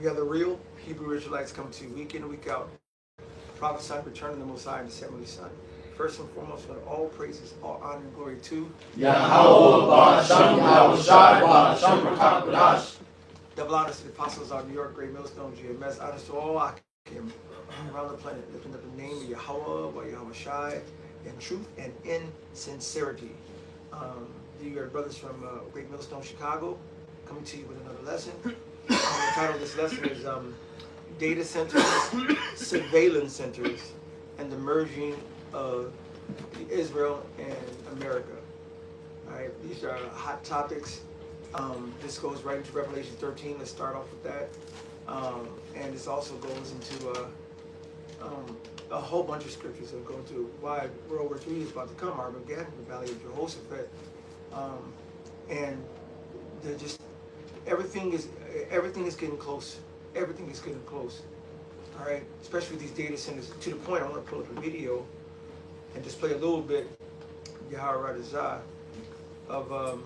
We have the real Hebrew Israelites coming to you week in and week out, prophesying returning the Most High and the Heavenly Son. First and foremost, with all praises, all honor and glory to Yahweh Ba'ashem Yahushai Ba'ashem Rakakadash. double honors to the apostles of New York, Great Millstone, GMS. Honors to all Akim around the planet, lifting up the name of Yahweh, by Yahweh Shai, in truth and in sincerity. Your brothers from Great Millstone, Chicago, coming to you with another lesson. The title of this lesson is Data Centers, Surveillance Centers, and the Merging of Israel and America. All right, these are hot topics. This goes right into Revelation 13. Let's start off with that. And this also goes into a whole bunch of scriptures that go into why World War III is about to come, Armageddon, the Valley of Jehoshaphat. And they're just, everything is getting close. Everything is getting close. All right, especially with these data centers. To the point, I want to pull up a video and just play a little bit, Yahweh Radazah, of a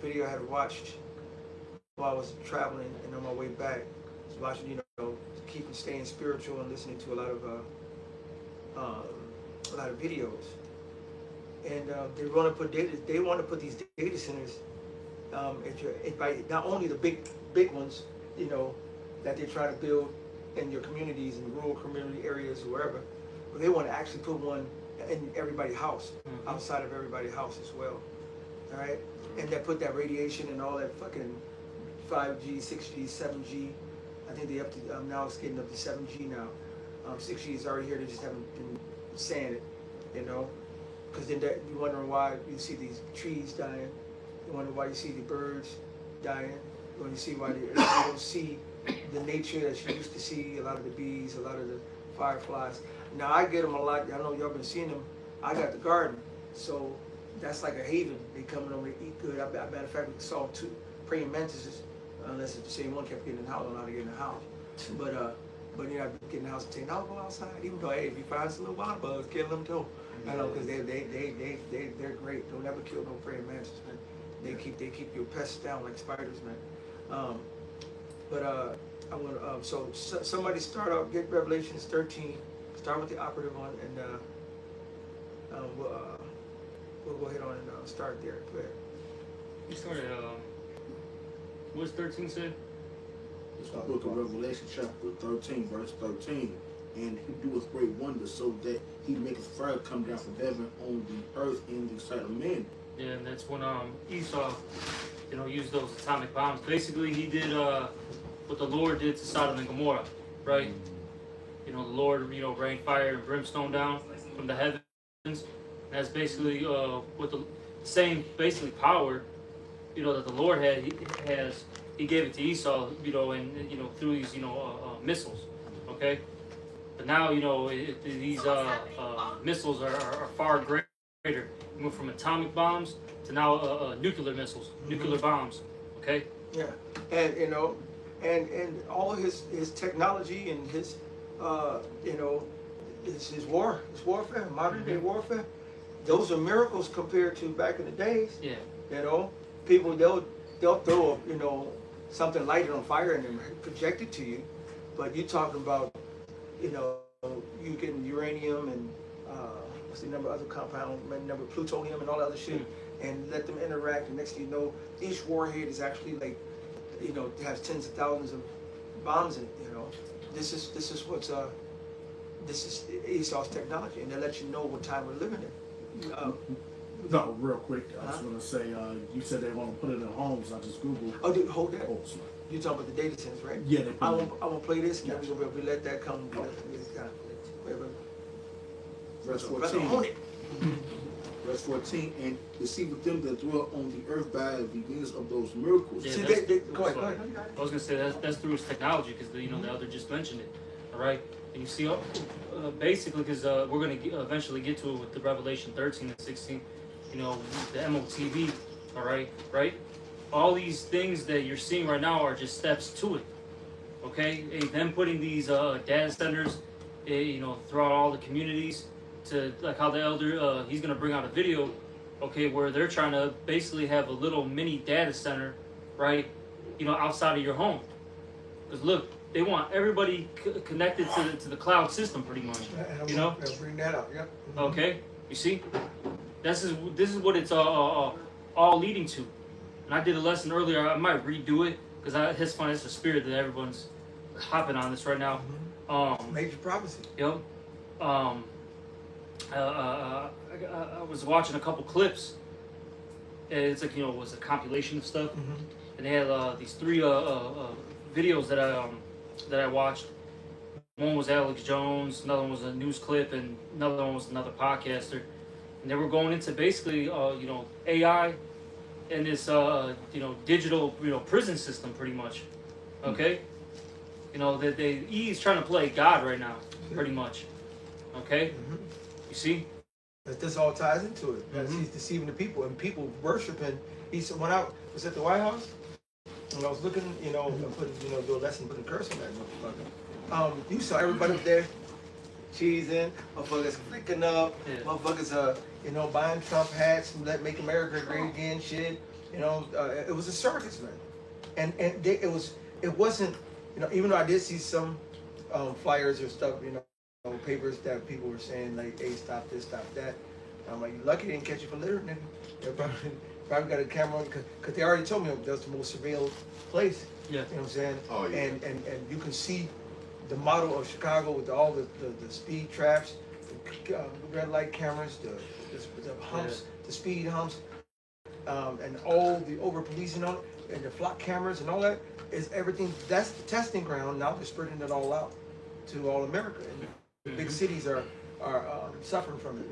video I had watched while I was traveling and on my way back. I was watching, keeping staying spiritual and listening to a lot of videos. And they want to put these data centers by not only the big ones, that they try to build in your communities, in rural community areas, or wherever, but they want to actually put one in everybody's house, outside of everybody's house as well. All right, and they put that radiation and all that fucking 5G, 6G, 7G. I think they up to now it's getting up to 7G now. 6G is already here. They just haven't been saying it, because then you're wondering why you see these trees dying. You wonder why you see the birds dying. You see why you don't see the nature that you used to see. A lot of the bees, a lot of the fireflies. Now I get them a lot. I know y'all been seeing them. I got the garden, so that's like a haven. They come over to eat good. Matter of fact, we saw 2 praying mantises. Unless the same one kept getting in the house, I don't know how to get in the house. But I'd get in the house and say, no, go outside. Even though, hey, if you find some little water bugs, kill them too. I know, because they're great. Don't ever kill no praying mantis, man. They keep your pests down like spiders, man. I'm gonna so somebody start out, get Revelations 13. Start with the operative one, and we'll go ahead on and start there. Go ahead. You started. What's 13 say? It's the book of Revelation, chapter 13, verse 13. And he doeth great wonders, so that he maketh fire come down from heaven on the earth in the sight of men. Yeah, and that's when Esau, used those atomic bombs. Basically, he did what the Lord did to Sodom and Gomorrah, right? The Lord, rained fire and brimstone down from the heavens. And that's basically what the same basically power, that the Lord had. He gave it to Esau, and through these, missiles, okay. But now, these missiles are far greater. We went from atomic bombs to now nuclear missiles, nuclear bombs. Okay. Yeah, and and all of his technology and his his warfare, modern day warfare. Those are miracles compared to back in the days. Yeah. People they'll throw something lighted on fire and then project it to you, but you're talking about you getting uranium and what's the number of other compound, number plutonium and all that other shit, and let them interact. And next thing you know, each warhead is actually like, has tens of thousands of bombs in it. This is what's this is Esau's technology, and they let you know what time we're living in. No, real quick, I just want to say, you said they want to put it in homes. I just Googled. Oh, dude, hold that. Oh, sorry. You're talking about the data centers, right? Yeah, they put I'm gonna play this, and then we let that come. Verse 14. Verse 14. And deceiveth them that dwell on the earth by the means of those miracles. Yeah, See, go ahead. I was gonna say that's through his technology, because the elder just mentioned it. All right, and you see, basically, because we're gonna eventually get to it with the Revelation 13 and 16. The MOTV. All right, right. All these things that you're seeing right now are just steps to it. Okay, and them putting these data centers, throughout all the communities, to like how the elder he's gonna bring out a video, okay, where they're trying to basically have a little mini data center, right, outside of your home. Because look, they want everybody connected to the cloud system, pretty much. And You know? I'll bring that out. Yep. Okay, you see, this is what it's all leading to. And I did a lesson earlier. I might redo it because it's fun. It's the spirit that everyone's hopping on this right now. Major prophecy. Yep. I was watching a couple clips. And it's like, it was a compilation of stuff, and they had these 3 videos that I watched. One was Alex Jones, another one was a news clip, and another one was another podcaster. And they were going into basically, AI and this, digital, prison system, pretty much. Okay. That he's trying to play God right now, pretty much. Okay. You see. But this all ties into it. He's deceiving the people, and people worshiping. When I was at the White House, and I was looking, do a lesson, putting curse on that motherfucker. You saw everybody up there cheesing, motherfuckers flicking up, motherfuckers, buying Trump hats and make America great again, shit. It was a circus, man, and it wasn't, even though I did see some flyers or stuff, papers that people were saying like, "Hey, stop this, stop that." I'm like, "You lucky they didn't catch you for littering, nigga. They probably got a camera because they already told me that was the most surveilled place." Yeah. You know what I'm saying? Oh, yeah. And you can see the model of Chicago with all the speed traps, the red light cameras, the humps, the speed humps, and all the over policing on it, and the flock cameras and all that is everything. That's the testing ground. Now they're spreading it all out to all America. And the big cities are suffering from it,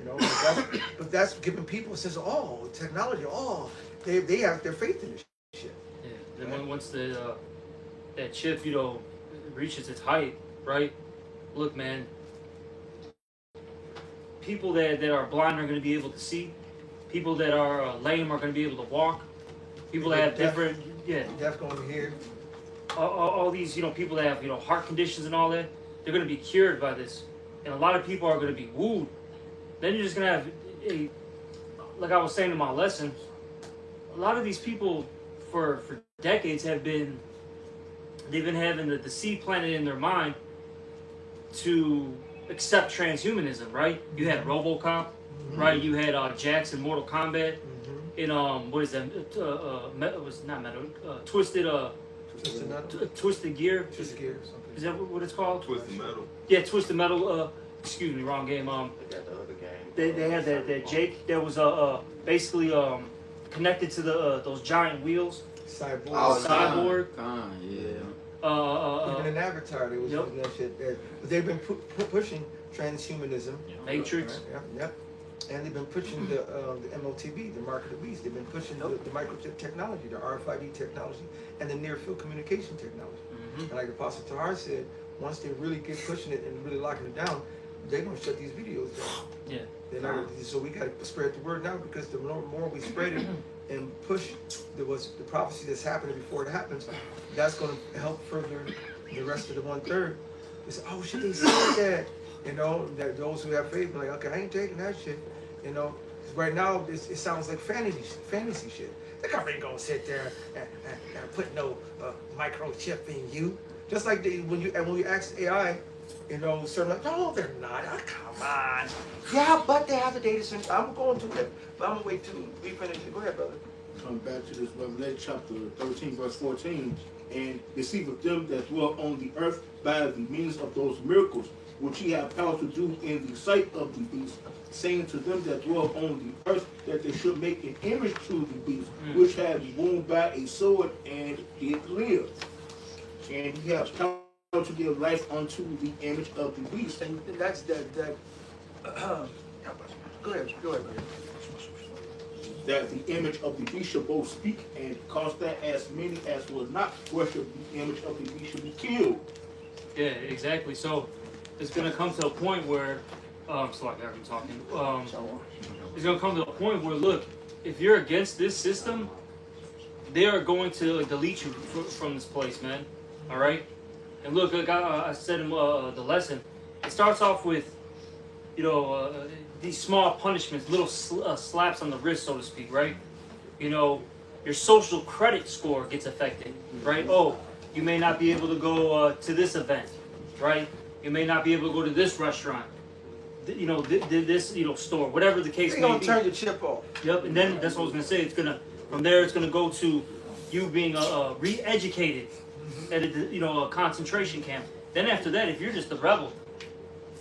but that's giving people a sense of technology. They have their faith in this shit. Yeah. Then once that chip, reaches its height, right? Look, man. People that are blind are going to be able to see. People that are lame are going to be able to walk. People that have different, deaf going to hear. All these, people that have, heart conditions and all that, they're going to be cured by this. And a lot of people are going to be wooed. Then you're just going to have like I was saying in my lesson, a lot of these people for decades they've been having the seed planted in their mind to accept transhumanism, right? You had RoboCop, right? You had Jax in Mortal Kombat, in what is that? It was not Metal, Twisted Twisted Gear. Twisted Gear or something. Is that what it's called? Twisted Metal. Yeah, Twisted Metal. Excuse me, wrong game. They got the other game. They had that Jake that was basically connected to those giant wheels. Cyborg. Oh, Cyborg. Yeah. Even in Avatar, they was using that shit. But they've been pushing transhumanism. Matrix. Right? Yep. And they've been pushing the MOTB, the mark of the beast. They've been pushing the microchip technology, the RFID technology, and the near field communication technology. And like Apostle Tahar said, once they really get pushing it and really locking it down, they're gonna shut these videos down. Yeah. They're not, so we gotta spread the word now, because the more we spread it and push the prophecy that's happening before it happens, that's gonna help further the rest of the 1/3. They say, "Oh shit, they said that." That those who have faith be like, "Okay, I ain't taking that shit." 'Cause right now it sounds like fantasy shit. The company ain't gonna sit there and put no microchip in you. Just like when you ask AI, certain like, "No, they're not. Oh, come on." Yeah, but they have the data center. I'm going to that, but I'm gonna wait till we finish it. Go ahead, brother. Come back to this Revelation chapter 13, verse 14, and deceiveth them that dwell on the earth by the means of those miracles which he hath power to do in the sight of the beast, saying to them that dwell on the earth that they should make an image to the beast, which had been wounded by a sword and did live. And he hath power to give life unto the image of the beast. And that's that. Go ahead, brother. That the image of the beast shall both speak, and cause that as many as will not worship the image of the beast should be killed. Yeah, exactly. So it's gonna come to a point where, sorry, I'm talking. It's gonna come to a point where, look, if you're against this system, they are going to delete you from this place, man. All right. And look, like I said in the lesson, it starts off with, these small punishments, little slaps on the wrist, so to speak, right? Your social credit score gets affected, right? Oh, you may not be able to go to this event, right? You may not be able to go to this restaurant, this store, whatever the case They're may gonna be. turn your chip off. Yep, and then that's what I was gonna say. From there, it's gonna go to you being re-educated at a concentration camp. Then after that, if you're just a rebel,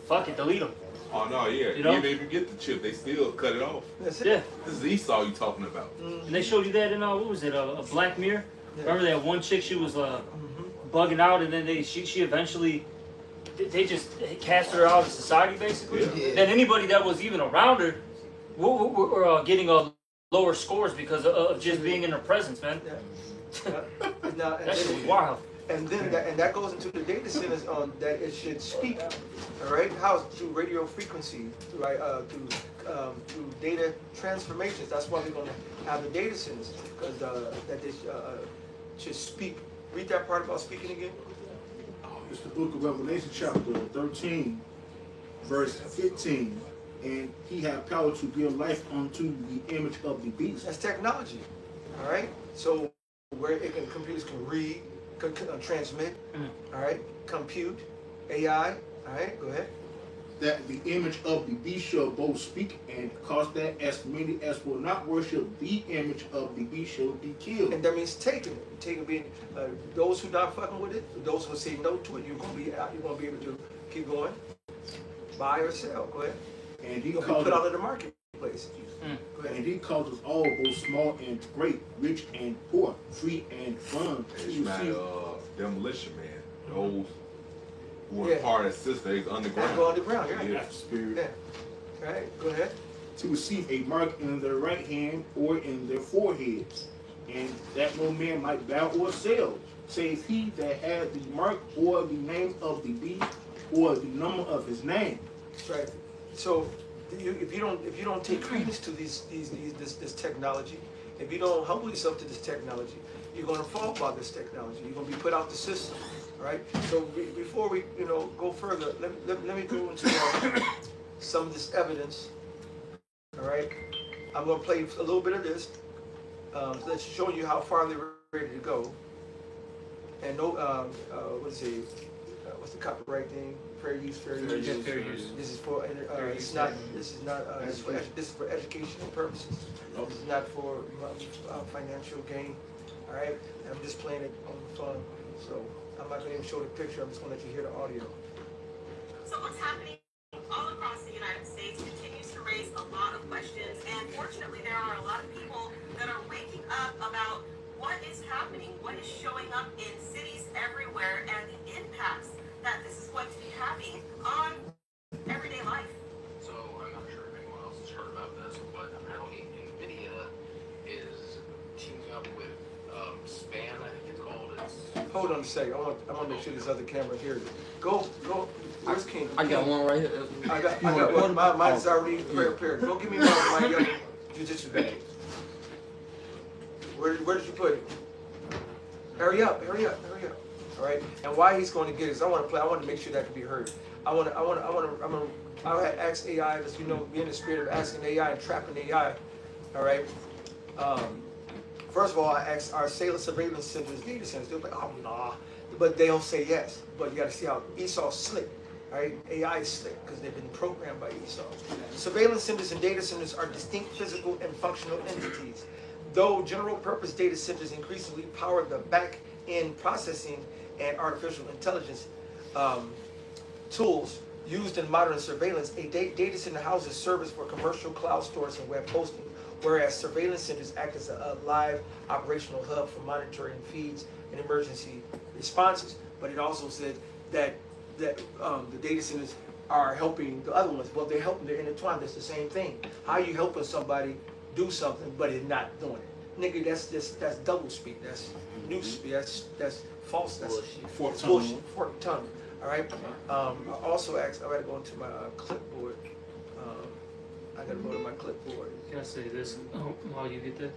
fuck it, delete them. Oh no, yeah. You know? Even if you get the chip, they still cut it off. That's it. Yeah, This is Esau you talking about. and they showed you that in what was it, a Black Mirror? Yeah. Remember that one chick? She was bugging out, and then she eventually they just cast her out of society, basically. Yeah. Then anybody that was even around her were getting lower scores because of just being in her presence, man. Yeah. Now, That shit was wild. and then that goes into the data centers on that it should speak, all right? How through radio frequency, right? Through data transformations. That's why we're gonna have the data centers because that they should speak. Read that part about speaking again. It's the book of Revelation, chapter 13, verse 15. And he had power to give life unto the image of the beast. That's technology, all right? So where computers can read, can transmit, all right? Compute, AI, all right? Go ahead. That the image of the beast shall both speak, and cause that as many as will not worship the image of the beast shall be killed. And that means taking it. Taking being those who not fucking with it, those who say no to it, you're gonna be able to keep going, buy or sell. Go ahead. And he You're gonna called be put out of the marketplace. Go ahead. and he called us all, both small and great, rich and poor, free and bond. It's not demolition man. Those who were Yeah. part of the system, they Go underground. underground, yeah. Yeah. Spirit. Yeah. All right. Go ahead. To receive a mark in their right hand or in their foreheads, and that no man might bow or sell, save he that had the mark or the name of the beast or the number of his name. That's right. So if you don't take credence to this technology, if you don't humble yourself to this technology, you're gonna fall by this technology. You're gonna be put out the system. Right. So before we go further, let me go into some of this evidence. All right. I'm gonna play a little bit of this. That's showing you how far they're ready to go. And what's the copyright thing? Fair use. Fair use. This is for this is for educational purposes. This is not for financial gain. All right. I'm just playing it on fun. So I'm not going to even show the picture. I'm just going to let you hear the audio. So what's happening all across the United States continues to raise a lot of questions, and fortunately there are a lot of people that are waking up about what is happening, what is showing up in cities everywhere, and the impacts that this is going to be having on everyday life. So I'm not sure if anyone else has heard about this, but apparently NVIDIA is teaming up with Span, I think it's called. Hold on a second. I want to make sure this other camera hears it. Go. Where's King? I got one right here. I got one. Mine's already prepared. Go give me my yellow jujitsu bag. Where did you put it? Hurry up. All right. And why he's going to get it is I want to make sure that can be heard. I had asked AI, as you know, be in the spirit of asking AI and trapping AI. All right. First of all, I asked our surveillance centers, data centers. They're like, oh nah, but they'll say yes. But you got to see how Esau's slick. Right? AI is slick because they've been programmed by Esau. Surveillance centers and data centers are distinct physical and functional entities. Though general purpose data centers increasingly power the back-end processing and artificial intelligence tools used in modern surveillance, a data center houses service for commercial cloud storage and web hosting, whereas surveillance centers act as a live operational hub for monitoring feeds and emergency responses. But it also said that the data centers are helping the other ones. Well, they're helping, they're intertwined. That's the same thing. How are you helping somebody do something but it's not doing it? Nigga, that's double speak. That's new speak. That's false. That's bullshit. Forked tongue. All right. I also asked. I gotta go into my clipboard. I gotta go to my clipboard. Can I say this while you get that?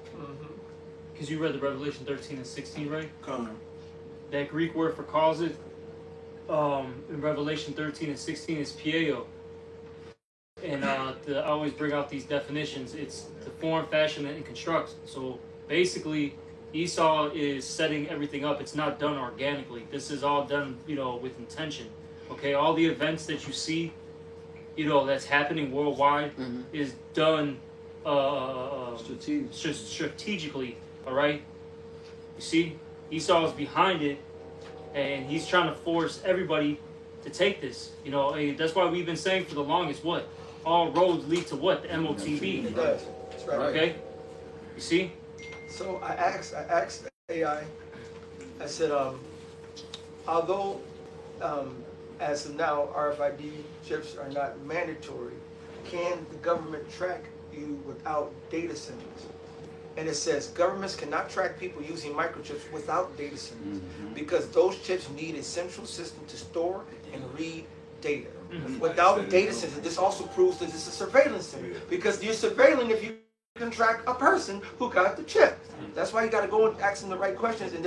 Because you read the Revelation 13 and 16, right? Come. That Greek word for cause it in Revelation 13 and 16 is pieo. And I always bring out these definitions. It's the form, fashion, and construct. So basically, Esau is setting everything up. It's not done organically. This is all done, with intention. Okay, all the events that you see, that's happening worldwide is done strategically. All right. You see, Esau is behind it, and he's trying to force everybody to take this. And that's why we've been saying for the longest, what? All roads lead to what? The MOTB. It does. That's right. Okay. You see? So I asked AI. I said, although as of now RFID chips are not mandatory, can the government track you without data centers? And it says governments cannot track people using microchips without data centers because those chips need a central system to store and read data. Without data centers, this also proves that it's a surveillance center because you're surveilling if you can track a person who got the chip. That's why you got to go and ask them the right questions, and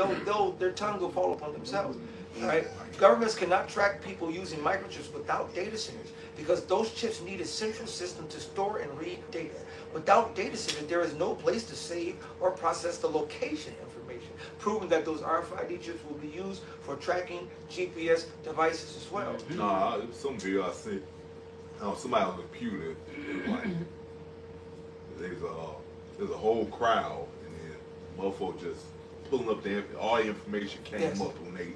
their tongue will fall upon themselves. All right. Governments cannot track people using microchips without data centers because those chips need a central system to store and read data. Without data centers, there is no place to save or process the location information, proving that those RFID chips will be used for tracking GPS devices as well. Nah, some video I seen, somebody on the computer, it was like, there's a whole crowd, and then motherfuckers just pulling up all the information came up when they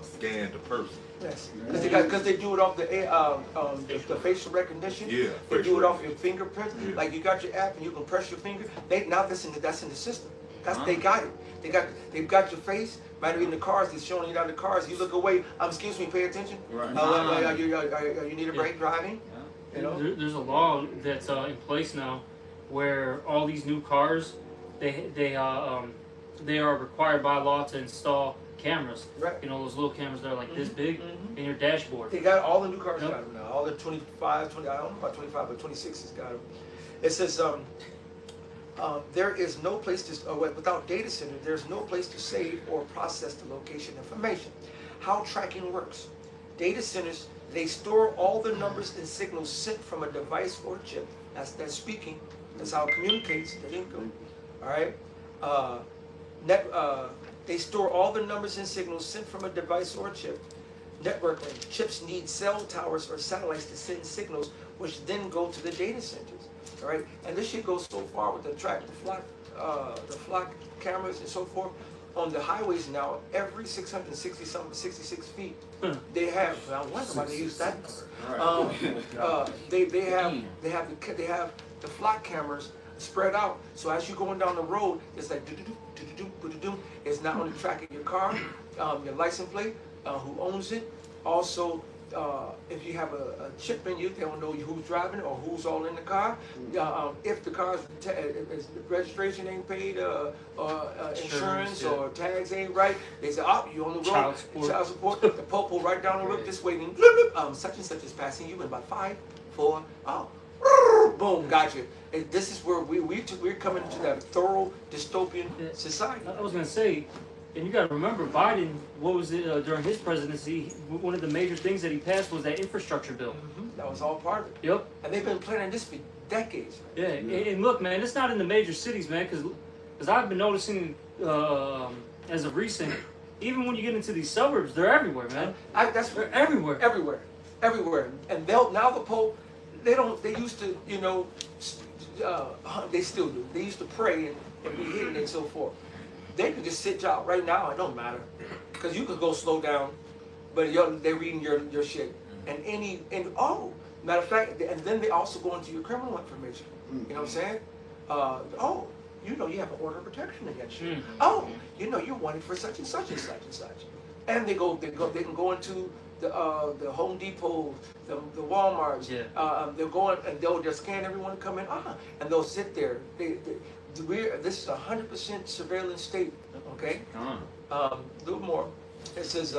scanned the person. Yes, because they do it off the facial recognition. Yeah, they do it off your fingerprints. Yeah. Like you got your app and you can press your finger. That's in the system. They got it. They've got your face. Might be in the cars. They're showing you down the cars. You look away. Excuse me. Pay attention. Right. You need a break driving. Yeah. There's a law that's in place now, where all these new cars, they are required by law to install cameras. Right. Those little cameras that are like this big in your dashboard. They got all the new cars got them now. All the 25, 20, I don't know about 25, but 26 has got them. It says there is no place to, without data center, there's no place to save or process the location information. How tracking works. Data centers, they store all the numbers and signals sent from a device or chip. That's speaking. That's how it communicates. The lingo. All right. They store all the numbers and signals sent from a device or a chip. Network link. Chips need cell towers or satellites to send signals, which then go to the data centers. All right, and this shit goes so far with the flock cameras and so forth on the highways now. Every 66 feet, they have. I wonder why they use that number. They have the flock cameras spread out. So as you're going down the road, it's like it's not only tracking your car, your license plate, who owns it. Also, if you have a chip in you, they will know who's driving or who's all in the car. If the car's registration ain't paid, or insurance or tags ain't right, they say, "Oh, you on the road." Child support. The popo right down the road this way. Such and such is passing you in about 5, 4. Boom, gotcha. And this is where we're coming to that thorough dystopian society. I was gonna say, and you gotta remember, Biden, what was it during his presidency? One of the major things that he passed was that infrastructure bill. That was all part of it. Yep. And they've been planning this for decades. Yeah. And look, man, it's not in the major cities, man, because I've been noticing as of recent, even when you get into these suburbs, they're everywhere, man. They're everywhere. Everywhere. And now the Pope. They used to, they still do. They used to pray and be hidden and so forth. They can just sit out right now. It don't matter. Because you could go slow down, but they're reading your shit. Matter of fact, and then they also go into your criminal information. You know what I'm saying? You have an order of protection against you. You're wanted for such and such and such and such. And they can go into the Home Depot, the Walmarts. They'll go in and they'll just scan everyone coming and they'll sit there. This is a 100% surveillance state. Okay. A little more. It says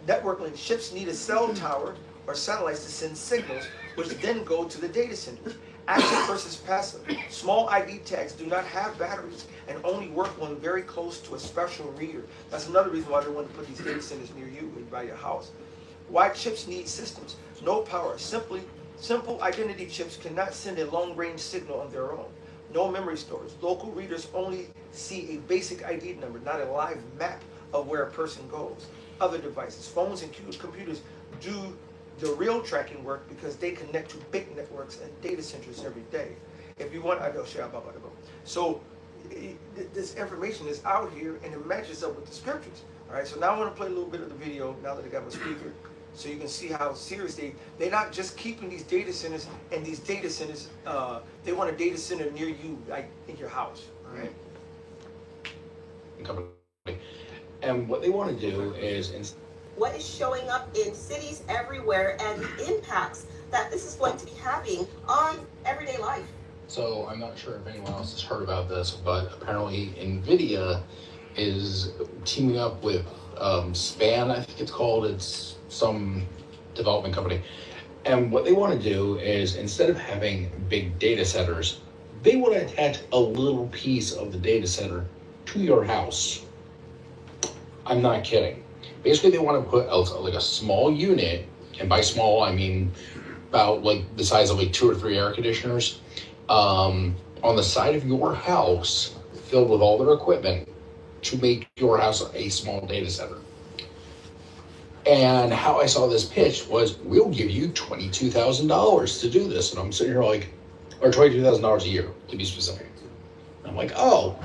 network link. Ships need a cell tower or satellites to send signals, which then go to the data centers. Active versus passive. Small ID tags do not have batteries and only work when very close to a special reader. That's another reason why they want to put these data centers near you and by your house. Why chips need systems? No power. Simple identity chips cannot send a long-range signal on their own. no memory storage. Local readers only see a basic ID number, not a live map of where a person goes. Other devices, phones and computers do the real tracking work because they connect to big networks and data centers every day. If you want, I don't share about it. So this information is out here and it matches up with the scriptures. All right, so now I want to play a little bit of the video now that I got my speaker, so you can see how serious they're not just keeping these data centers, and these data centers, they want a data center near you, like in your house, right? Company. And what they want to do is What is showing up in cities everywhere and the impacts that this is going to be having on everyday life. So I'm not sure if anyone else has heard about this, but apparently NVIDIA is teaming up with Span, I think it's called. It's some development company. And what they want to do is, instead of having big data centers, they want to attach a little piece of the data center to your house. I'm not kidding. Basically, they want to put like a small unit, and by small, I mean about like the size of like 2 or 3 air conditioners, on the side of your house, filled with all their equipment, to make your house a small data center. And how I saw this pitch was, we'll give you $22,000 to do this. And I'm sitting here like, or $22,000 a year, to be specific. And I'm like, oh,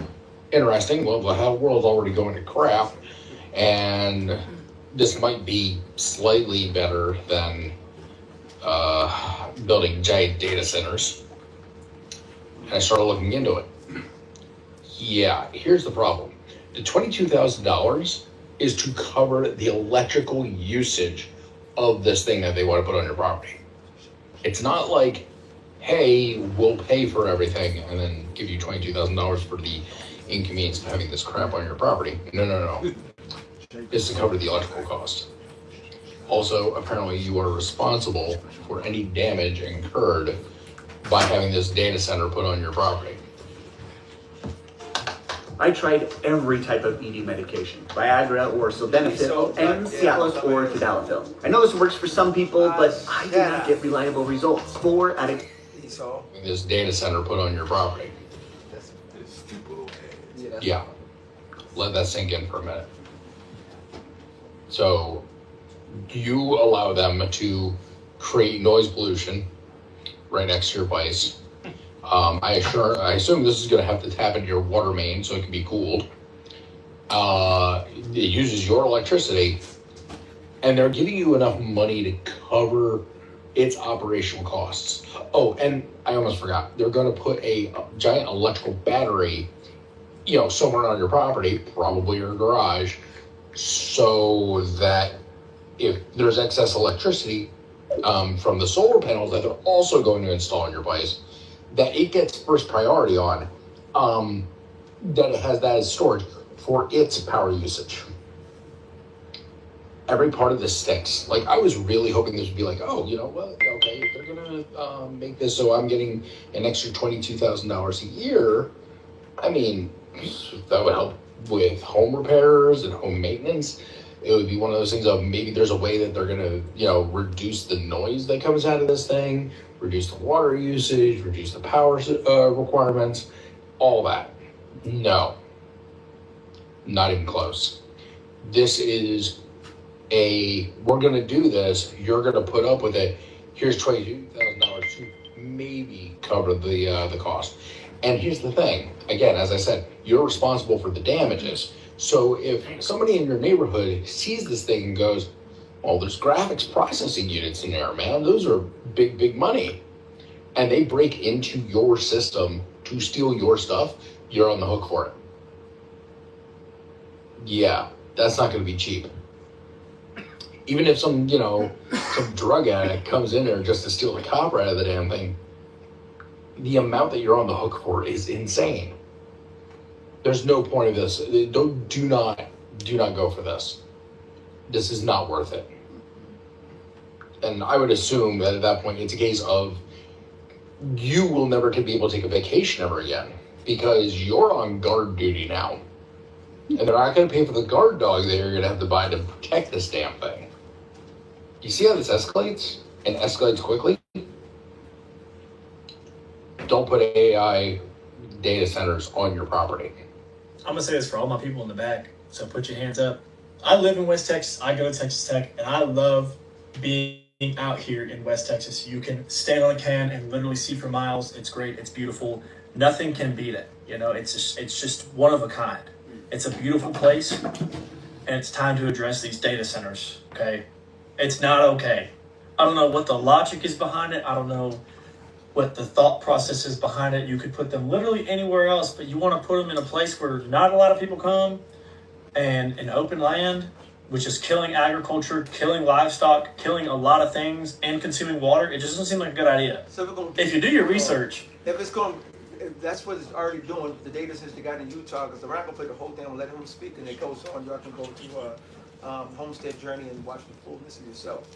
interesting. Well, the whole world's already going to crap. And this might be slightly better than building giant data centers. And I started looking into it. Yeah, here's the problem. The $22,000 is to cover the electrical usage of this thing that they want to put on your property. It's not like, hey, we'll pay for everything and then give you $22,000 for the inconvenience of having this crap on your property. No. It's to cover the electrical cost. Also, apparently you are responsible for any damage incurred by having this data center put on your property. I tried every type of ED medication, Viagra or Sildenafil, and Cialis or Tadalafil. I know this works for some people, but I did not get reliable results. 4 out of This data center put on your property. That's stupid old ads. Yeah. Let that sink in for a minute. So you allow them to create noise pollution right next to your place. I assume this is going to have to tap into your water main so it can be cooled. It uses your electricity, and they're giving you enough money to cover its operational costs. Oh, and I almost forgot. They're going to put a giant electrical battery, somewhere on your property, probably your garage, so that if there's excess electricity from the solar panels that they're also going to install in your place, that it gets first priority on, that it has that as storage for its power usage. Every part of this stinks. Like, I was really hoping this would be like, oh, okay, if they're gonna make this so I'm getting an extra $22,000 a year, I mean, that would help with home repairs and home maintenance. It would be one of those things of maybe there's a way that they're gonna, reduce the noise that comes out of this thing, reduce the water usage, reduce the power requirements, all that. No, not even close. This is we're gonna do this, you're gonna put up with it, here's $22,000 to maybe cover the cost. And here's the thing, again, as I said, you're responsible for the damages. So if somebody in your neighborhood sees this thing and goes, oh, there's graphics processing units in there, man, those are big, big money, and they break into your system to steal your stuff, you're on the hook for it. Yeah, that's not going to be cheap. Even if some drug addict comes in there just to steal the copper out of the damn thing, the amount that you're on the hook for is insane. There's no point of this. Do not go for this. This is not worth it. And I would assume that at that point, it's a case of you will never be able to take a vacation ever again because you're on guard duty now. And they're not going to pay for the guard dog that you're going to have to buy to protect this damn thing. You see how this escalates? And escalates quickly? Don't put AI, data centers on your property? I'm gonna say this for all my people in the back. So put your hands up. I live in West Texas. I go to Texas Tech, and I love being out here in West Texas. You can stand on a can and literally see for miles. It's great. It's beautiful. Nothing can beat it. You know, it's just one of a kind. It's a beautiful place, and it's time to address these data centers. Okay, it's not okay. I don't know what the logic is behind it. I don't know what the thought process is behind it. You could put them literally anywhere else, but you want to put them in a place where not a lot of people come, and an open land, which is killing agriculture, killing livestock, killing a lot of things, and consuming water. It just doesn't seem like a good idea. So we're gonna If you do your research, if that's what it's already doing, the data since they got in Utah, because they're not gonna play the whole thing and let him speak, and it goes on. Y'all can go to Homestead Journey and watch the fullness of yourself.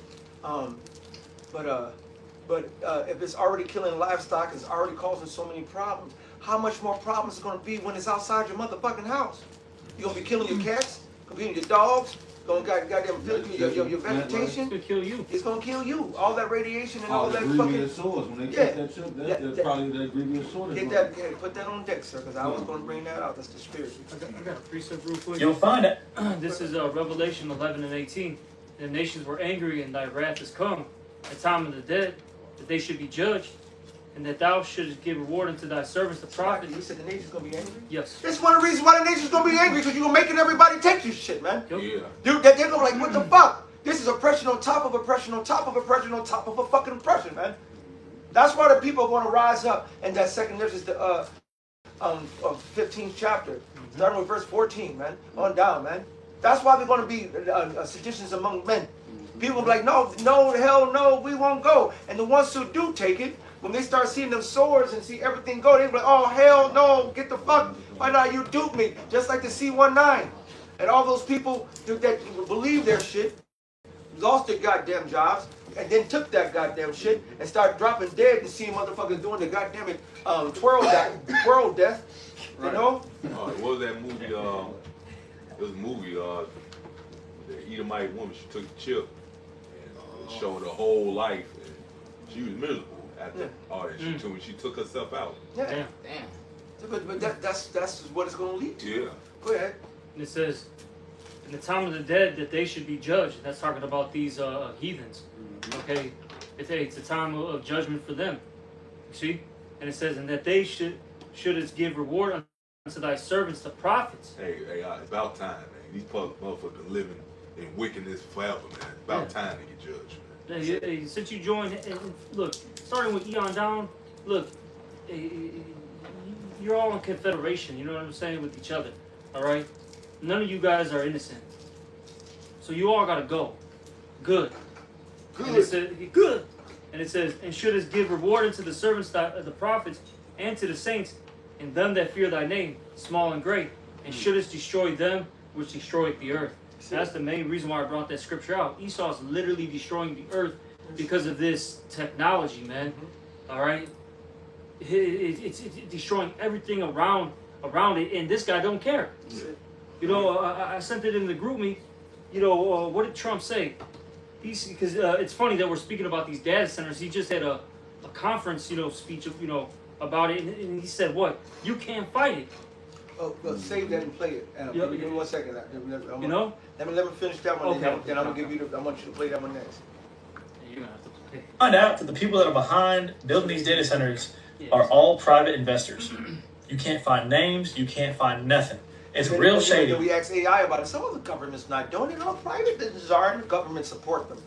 But if it's already killing livestock, it's already causing so many problems. How much more problems is gonna be when it's outside your motherfucking house? You gonna be killing your cats, gonna be killing your dogs, gonna goddamn your vegetation. It's gonna kill you. It's gonna kill you. All that radiation and all that grievous fucking. sores. When they Yeah. catch that shit, that's probably that grievous sore. Get that, put that on deck, sir, because I was gonna bring that out. That's the spirit. I got a precept real quick. you'll find it. This is Revelation 11 and 18. The nations were angry, and thy wrath is come. The time of the dead, that they should be judged, and that thou shouldest give reward unto thy servants the prophets. You said the nation's gonna be angry? Yes. That's one of the reasons why the nation's gonna be angry, because you're making everybody take your shit, man. Yep. Yeah. Dude, they're gonna like, what the fuck? This is oppression on top of oppression on top of oppression on top of a fucking oppression, man. That's why the people are gonna rise up. And that second, this is the 15th chapter, starting with verse 14, man, on down, man. That's why they're gonna be seditions among men. People will be like, no, hell no, we won't go. And the ones who do take it, when they start seeing them swords and see everything go, they'll be like, oh, hell no, get the fuck, why not you dupe me? Just like the C-19. And all those people that believe their shit, lost their goddamn jobs, and then took that goddamn shit and started dropping dead and seeing motherfuckers doing the goddamn twirl death, you know? What was that movie? It was a movie, the Edomite woman, she took the chip and showed her whole life, and she was miserable after all that shit too, and she took herself out. Yeah. Damn. But that's what it's going to lead to. Yeah. Go ahead. And it says, in the time of the dead, that they should be judged. That's talking about these heathens. Okay? It's a time of judgment for them. You see? And it says, and that they shouldest give reward unto thy servants, the prophets. Hey, it's about time, man. These motherfuckers been living in wickedness forever, man. It's about time to get judged, man. Hey, since you joined, look, starting with Eon down, look, you're all in confederation, you know what I'm saying, with each other, all right? None of you guys are innocent. So you all gotta go. Good. And it says, good. And it says, and shouldest give reward unto the servants of the prophets and to the saints and them that fear thy name, small and great, and shouldest destroy them which destroyeth the earth. That's the main reason why I brought that scripture out. Esau is literally destroying the earth because of this technology, man. All right, it's destroying everything around it, and this guy don't care. You know, I sent it in the group me. You know, what did Trump say? Because it's funny that we're speaking about these data centers. He just had a conference, speech, about it, and he said, "What? You can't fight it." Oh, save that and play it. Give me 1 second. Let me finish that one. Okay. Then I'm gonna give you. I want you to play that one next. You're gonna have to play. Find out that the people that are behind building these data centers are all private investors. You can't find names. You can't find nothing. It's real shady. We asked AI about it. Some of the government's not doing it. All private businesses are, and the government support them.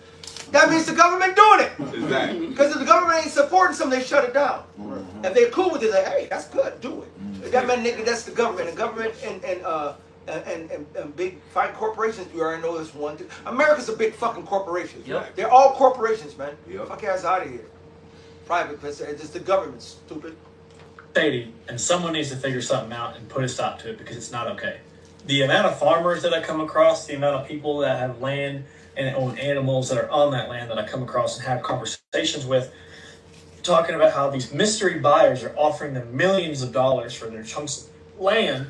That means the government doing it. Exactly. Because if the government ain't supporting something, they shut it down. If they're cool with it, like, hey, that's good, do it. That man, nigga, that's the government. The government and big fine corporations. You already know this one thing. America's a big fucking corporation. Yep. They're all corporations, man. Yep. Fuck ass out of here. Private, it's just the government, stupid. Shady, and someone needs to figure something out and put a stop to it because it's not okay. The amount of farmers that I come across, the amount of people that have land and own animals that are on that land that I come across and have conversations with, talking about how these mystery buyers are offering them millions of dollars for their chunks of land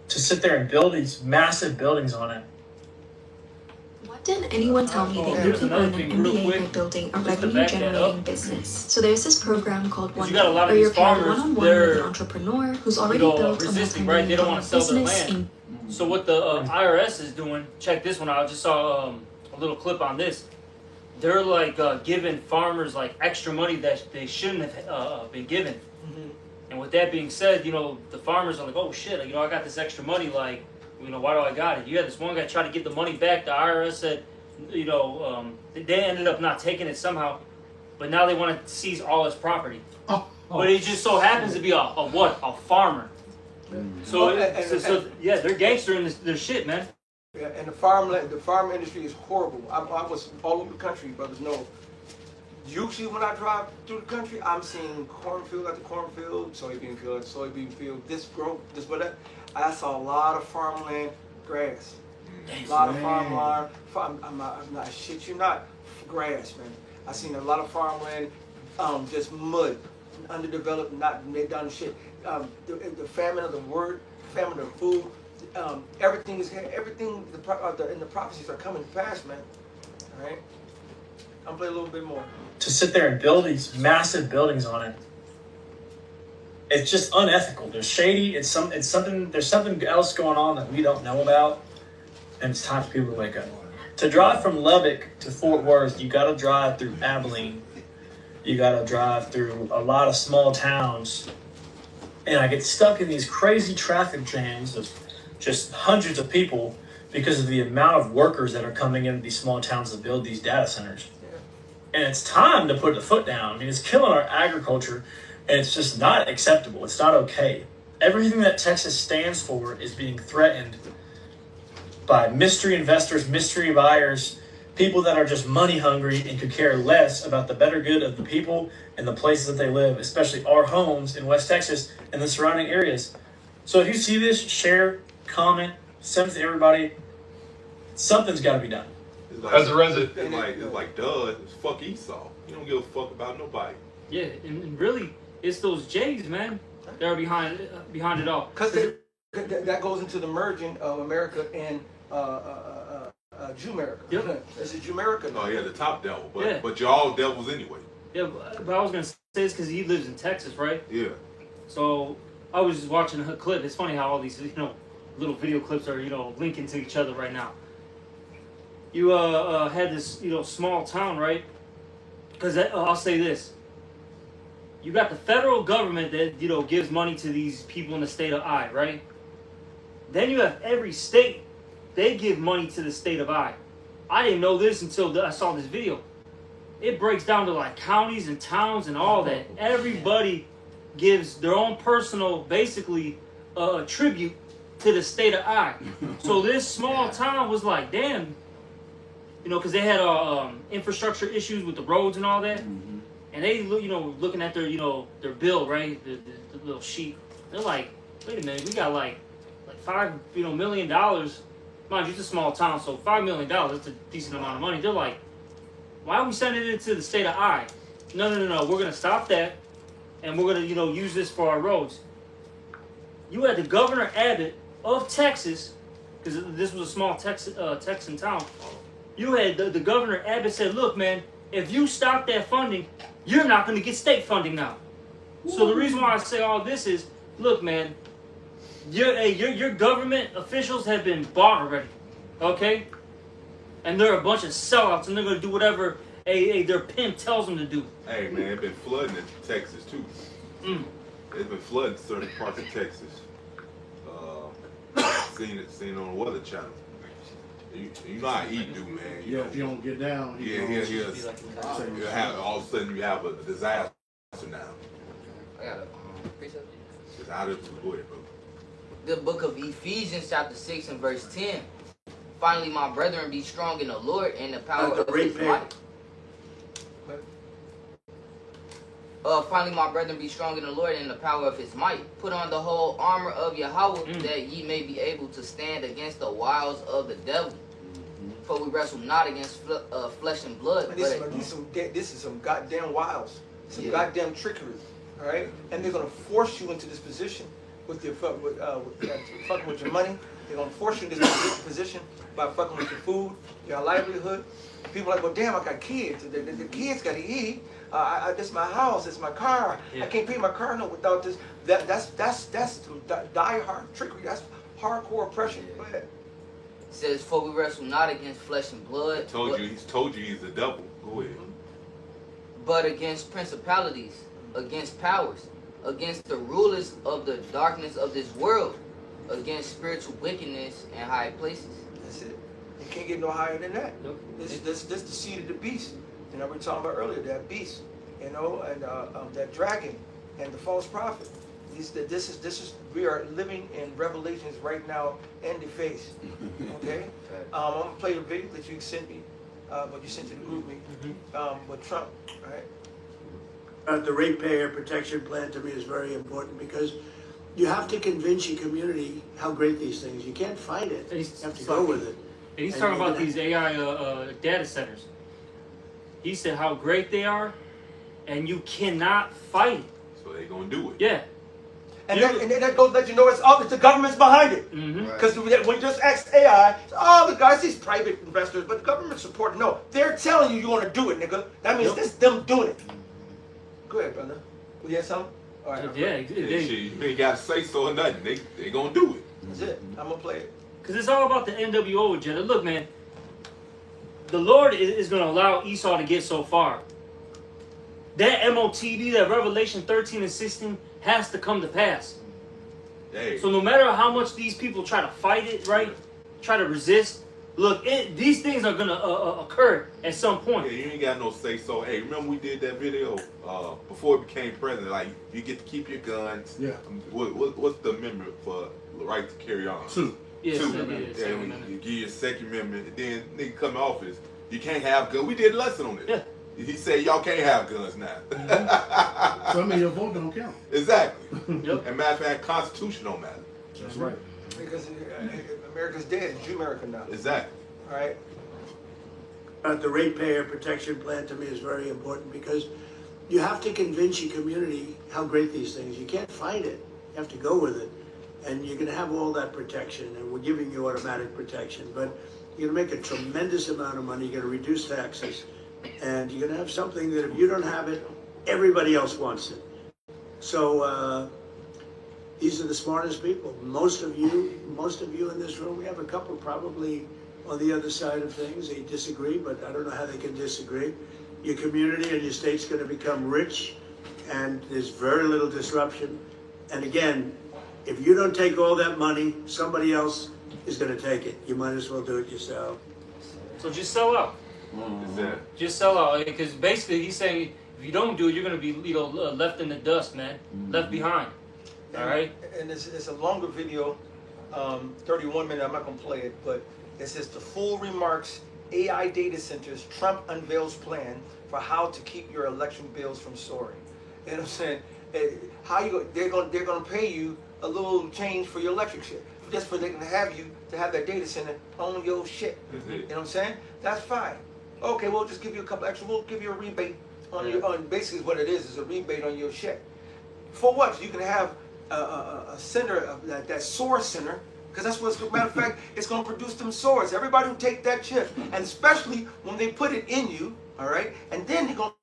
to sit there and build these massive buildings on it. What did anyone tell me that you Here's can another earn an thing, real MBA by quick, building a just to revenue back that generating up. business? So there's this program called Because One you got a lot of where you're these paired farmers, one-on-one with an they're, entrepreneur who's already you know, built a resisting, right? They don't want to sell their business land. So what the IRS is doing, check this one out. I just saw a little clip on this. They're like giving farmers like extra money that they shouldn't have been given. Mm-hmm. And with that being said, you know, the farmers are like, oh shit, you know, I got this extra money, like, you know, why do I got it? You had this one guy try to get the money back. The IRS said, you know, they ended up not taking it somehow, but now they want to seize all his property. But it just so happens to be a farmer. So, yeah, they're gangster in their shit, man. Yeah, and the farm industry is horrible. I was all over the country, brothers know. Usually when I drive through the country, I'm seeing cornfield after cornfield, soybean field after soybean field, this growth, this but that. I saw a lot of farmland grass. A lot of farmland. I'm not shit you not, grass, man. I seen a lot of farmland, just mud, underdeveloped, not done shit. The famine of the word, famine of food, everything in the prophecies are coming fast, man. All right. I'm gonna play a little bit more. To sit there and build these massive buildings on it, it's just unethical. They're shady. It's something. There's something else going on that we don't know about, and it's time for people to wake up. To drive from Lubbock to Fort Worth, you got to drive through Abilene. You got to drive through a lot of small towns, and I get stuck in these crazy traffic jams of just hundreds of people because of the amount of workers that are coming into these small towns to build these data centers. And it's time to put the foot down. I mean, it's killing our agriculture, and it's just not acceptable. It's not okay. Everything that Texas stands for is being threatened by mystery investors, mystery buyers, people that are just money hungry and could care less about the better good of the people and the places that they live, especially our homes in West Texas and the surrounding areas. So if you see this, share, comment, send it to everybody. Something's got to be done. Like, as a resident, it's like duh, it's fuck Esau. You don't give a fuck about nobody. Yeah, and really, it's those Jays, man. They're behind it all. Because that goes into the merging of America and Jew-America. Yep. It's a Jew-America. Oh yeah, the top devil, but you're all devils anyway. Yeah, but I was gonna say this because he lives in Texas, right? Yeah. So I was just watching a clip. It's funny how all these little video clips are linking to each other right now. You had this small town, right? Because I'll say this: you got the federal government that gives money to these people in the state of I, right? Then you have every state, they give money to the state of I. I didn't know this until I saw this video. It breaks down to like counties and towns and all that. Everybody gives their own personal, basically, tribute to the state of I. So this small town was like, damn, because they had infrastructure issues with the roads and all that. Mm-hmm. And they, looking at their, their bill, right, the little sheet. They're like, wait a minute, we got like $5 million. Mind you, it's a small town, so $5 million, that's a decent amount of money. They're like, why are we sending it into the state of I? No, we're gonna stop that, and we're gonna, use this for our roads. You had the Governor Abbott of Texas, because this was a small Texan town. You had the Governor Abbott said, look, man, if you stop that funding, you're not gonna get state funding now. So the reason why I say all this is, look, man, your government officials have been bought already, okay? And they're a bunch of sellouts, and they're gonna do whatever their pimp tells them to do. Hey, man, it's been flooding in Texas too. It's been flooding certain parts of Texas. Seen it on the Weather Channel. You know how E do, man. If you don't get down, all of a sudden you have a disaster now. I got a precept. It's out of the way, bro. The book of Ephesians, chapter 6 and verse 10. Finally, my brethren, be strong in the Lord and the power of his might. Finally, my brethren, be strong in the Lord and the power of his might. Put on the whole armor of Yahweh, that ye may be able to stand against the wiles of the devil. For we wrestle not against flesh and blood. This is some goddamn wiles. Some goddamn trickery. All right? And they're going to force you into this position with fucking with your money. They're going to force you into this position by fucking with your food, your their livelihood. People are like, well, damn, I got kids. The kids got to eat. This is my house. It's my car. Yeah. I can't pay my car note without this. That's die-hard trickery. That's hardcore oppression. Go ahead. It says, for we wrestle not against flesh and blood, He's told you he's the devil. Go ahead. but against principalities, against powers, against the rulers of the darkness of this world, against spiritual wickedness in high places. That's it. You can't get no higher than that. Nope. This the seed of the beast. You know, we were talking about earlier, that beast, you know, and that dragon and the false prophet. This is we are living in Revelations right now in the face. Okay? I'm gonna play the video that you sent me, what you sent to the group me, with Trump, right? The ratepayer protection plan to me is very important because you have to convince your community how great these things. You can't fight it. You have to go with it. And he's talking about these AI data centers. He said how great they are, and you cannot fight it. So they're gonna do it. Yeah. And that goes to let you know it's the government's behind it. Because when you just ask AI, the guys, these private investors, but the government support. No, they're telling you want to do it, nigga. That means this them doing it. Go ahead, brother. You have something? All right. Yeah, Shit, you ain't got to say so or nothing. They gonna do it. That's it. I'm gonna play it. Because it's all about the NWO agenda. Look, man, the Lord is going to allow Esau to get so far. That MOTB, that Revelation 13 and 16, has to come to pass. Hey. So no matter how much these people try to fight it, right, try to resist, look, these things are going to occur at some point. Yeah, you ain't got no say so. Hey, remember we did that video before it became president? Like, you get to keep your guns. Yeah. What's the amendment for the right to carry arms? 2. Yes, Two. yeah, And you give your second amendment, and then nigga come in office, you can't have guns. We did a lesson on it. Yeah. He said y'all can't have guns now. So I mean, your vote don't count. Exactly. Yep. And matter of fact, Constitution don't matter. That's right. Because America's dead. It's America now. Exactly. All right. The ratepayer protection plan to me is very important because you have to convince your community how great these things. You can't fight it. You have to go with it. And you're going to have all that protection, and we're giving you automatic protection. But you're going to make a tremendous amount of money. You're going to reduce taxes. And you're going to have something that if you don't have it, everybody else wants it. So these are the smartest people. Most of you in this room, we have a couple probably on the other side of things. They disagree, but I don't know how they can disagree. Your community and your state's going to become rich, and there's very little disruption. And again, if you don't take all that money, somebody else is going to take it. You might as well do it yourself. So just sell out. Just sell out. Because basically he's saying if you don't do it, you're going to be left in the dust, man. Left behind. All right? And it's a longer video, 31 minutes. I'm not going to play it, but it says the full remarks, AI data centers, Trump unveils plan for how to keep your election bills from soaring. You know what I'm saying? How you they're going to pay you a little change for your electric shit, just for they can have you to have that data center on your shit. You know what I'm saying? That's fine. Okay, we'll just give you a couple extra. We'll give you a rebate on your on basically what it is a rebate on your shit. For what? You can have a center of that source center, because that's what's matter of fact it's going to produce them swords. Everybody who take that chip, and especially when they put it in you, all right, and then they're going to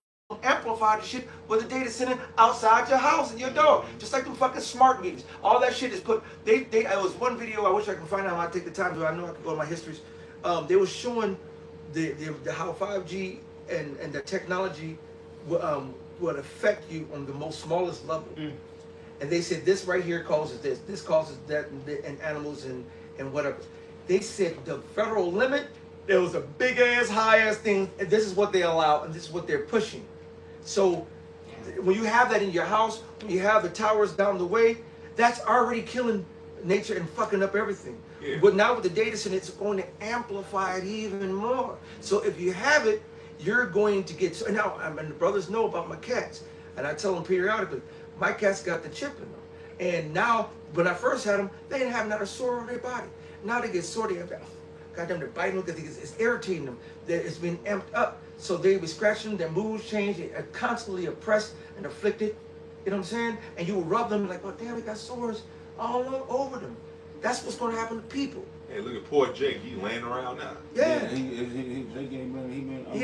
amplify the shit with a data center outside your house and your door, just like them fucking smart meters. All that shit is put. It was one video I wish I can find out. I take the time to. I know I can go to my histories. They were showing the how 5G and the technology would affect you on the most smallest level. And they said this right here causes this causes that in animals and whatever. They said the federal limit, there was a big ass high ass thing, and this is what they allow and this is what they're pushing. So when you have that in your house, when you have the towers down the way, that's already killing nature and fucking up everything. Yeah. But now with the data center, it's going to amplify it even more. So if you have it, you're going to get. So now, and the brothers know about my cats, and I tell them periodically, my cats got the chip in them. And now, when I first had them, they didn't have not a sore on their body. Now they get sore. They have goddamn, they're biting them because it's irritating them. It's been amped up. So they be scratching, their moods change, they're constantly oppressed and afflicted. You know what I'm saying? And you will rub them like, oh damn, they got sores all over them. That's what's going to happen to people. Hey, look at poor Jake. He laying around now. Yeah. He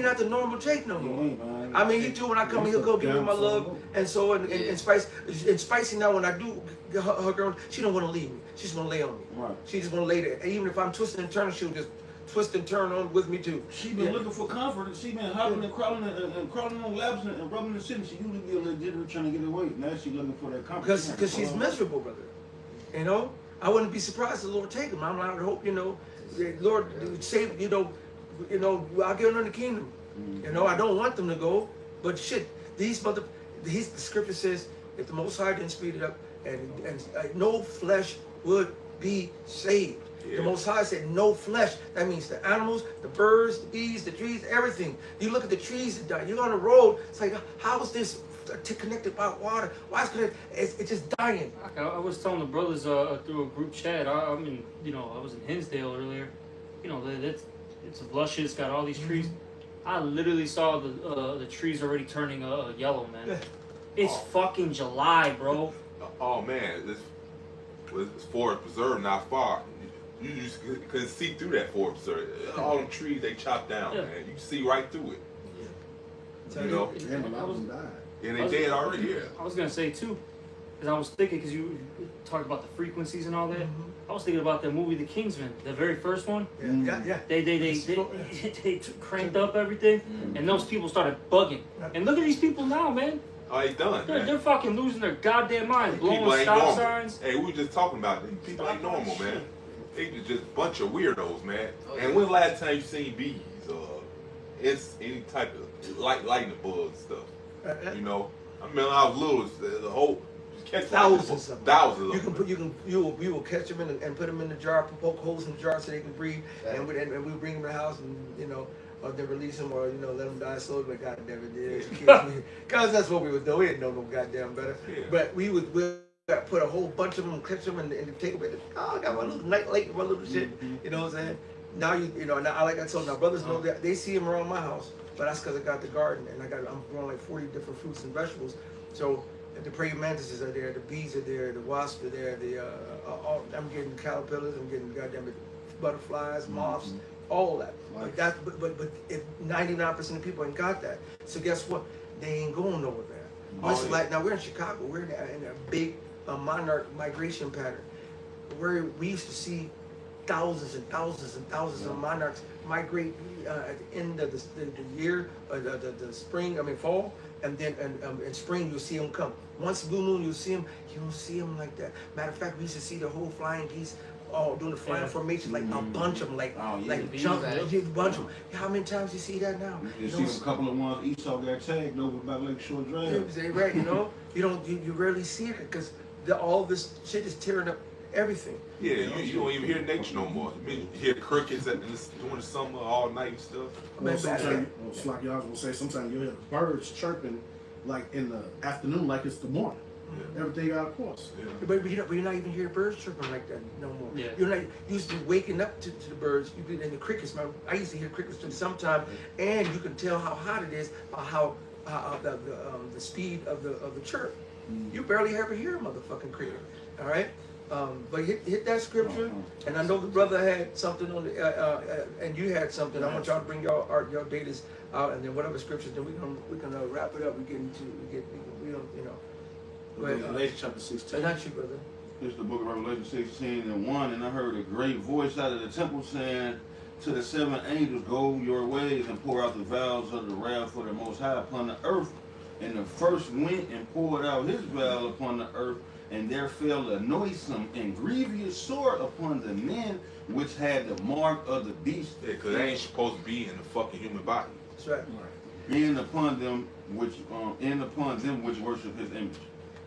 not the normal Jake no more. man. I mean, he too, when I come, he'll go give me my love. And so, and Spicy now, when I do hug her, she don't want to leave me. She just want to lay on me. Right. She just want to lay there. And even if I'm twisting and turning, she'll just twist and turn on with me too. She been looking for comfort. She been hopping and crawling on laps and rubbing the city. She usually be a little jittery trying to get away. Now she looking for that comfort. Because she's miserable, brother. You know, I wouldn't be surprised if the Lord take him. I would hope, you know, the Lord save, you know, I'll get them in the kingdom. You know, I don't want them to go, but shit, the scripture says, if the Most High didn't speed it up, and no flesh would be saved. Yeah. The Most High said no flesh. That means the animals, the birds, the bees, the trees, everything. You look at the trees that die. You're on the road. It's like, how is this connected by water? Why is it? It's just dying. I was telling the brothers through a group chat. I mean, you know, I was in Hinsdale earlier. You know, it's luscious. Got all these trees. I literally saw the trees already turning yellow, man. It's fucking July, bro. Oh man, this forest preserve not far. You just couldn't see through that forest preserve. All them trees they chopped down, man. You can see right through it. Yeah. You know, And a lot of them died. and they dead already. Yeah. I was gonna say too, because I was thinking, because you talked about the frequencies and all that. I was thinking about that movie, The Kingsman, the very first one. Yeah. They cranked up everything, and those people started bugging. And look at these people now, man. Oh, they done. They're fucking losing their goddamn minds, People blowing ain't stop normal. signs. Hey, we were just talking about it. People ain't normal, man. They just a bunch of weirdos, man. And when last time you seen bees or it's any type of lightning bug stuff? You know, I mean, when I was little, the whole catch Thousands of them. Thousands You of can them. put you will catch them and put them in the jar, poke holes in the jar so they can breathe, and we bring them to the house and you know. Or they release them, or you know, let them die slowly. But goddamn it, because that's what we would do. We didn't know no goddamn better. Yeah. But we would put a whole bunch of them, and catch them, and take them. Oh, I got my little night light, my little shit. You know what I'm saying? Now you know. Now I like I told my brothers know that they see them around my house, but that's because I got the garden and I'm growing like 40 different fruits and vegetables. So the praying mantises are there, the bees are there, the wasps are there. I'm getting caterpillars, I'm getting goddamn butterflies, moths. All that, but if 99% of people ain't got that, so guess what? They ain't going over there. Like now we're in Chicago, we're in a big monarch migration pattern, where we used to see thousands and thousands and thousands of monarchs migrate at the end of the year, the spring, fall, and then in spring you'll see them come. Once blue moon you'll see them. You don't see them like that. Matter of fact, we used to see the whole flying geese. All doing the flying formation, like a bunch of them, like jump, a bunch of them. How many times you see that now? You see a couple of ones Esau got tagged over by Lake Shore Drive. Right, you know, you rarely see it because all this shit is tearing up everything. Yeah, you don't even hear nature no more. You hear crickets during the summer all night and stuff. Well, sometimes, like y'all gonna say, sometimes you hear the birds chirping like in the afternoon, like it's the morning. Yeah. Everything out of course. Yeah. But you're not even hearing birds chirping like that no more. Yeah. You're not used to waking up to the birds. You and the crickets. I used to hear crickets sometime, and you can tell how hot it is by how the speed of the chirp. You barely ever hear a motherfucking cricket. All right. But hit that scripture, and I know the brother had something on the, and you had something. I want y'all to bring your data out, and then whatever scriptures, then we can wrap it up. We don't, you know. Revelation chapter 16. Not you, brother. This is the book of Revelation 16:1, and I heard a great voice out of the temple saying to the 7 angels, "Go your ways and pour out the vials of the wrath for the Most High upon the earth." And the first went and poured out his vial upon the earth, and there fell a noisome and grievous sword upon the men which had the mark of the beast. Yeah, because they ain't supposed to be in the fucking human body. That's right. And upon them which worship his image.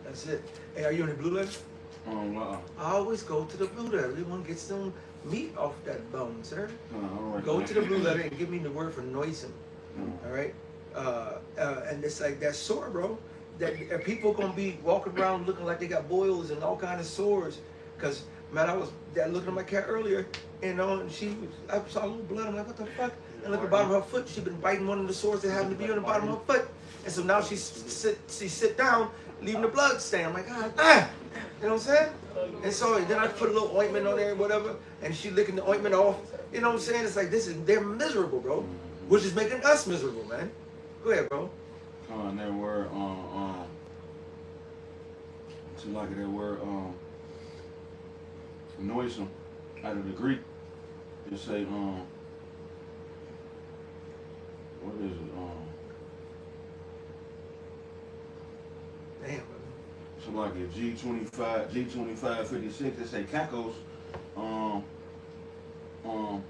That's it. Hey, are you in the blue letter? I always go to the blue letter. We want to get some meat off that bone, sir. All right. Go to the blue letter and give me the word for noisome. All right? And it's like that sword, bro. That people going to be walking around looking like they got boils and all kind of sores. Because, man, I was looking at my cat earlier, and I saw a little blood. I'm like, what the fuck? And look at the bottom of her foot. She'd been biting one of the sores that happened to be on the bottom of her foot. And so now she sit down, leaving the blood stain. I'm like, ah, you know what I'm saying? And so then I put a little ointment on there and whatever, and she licking the ointment off. You know what I'm saying? It's like they're miserable, bro, which is making us miserable, man. Go ahead, bro. And that word, to like that word, noisome, out of the Greek, they say, what is it, Damn. so like a G2556, they say cacos,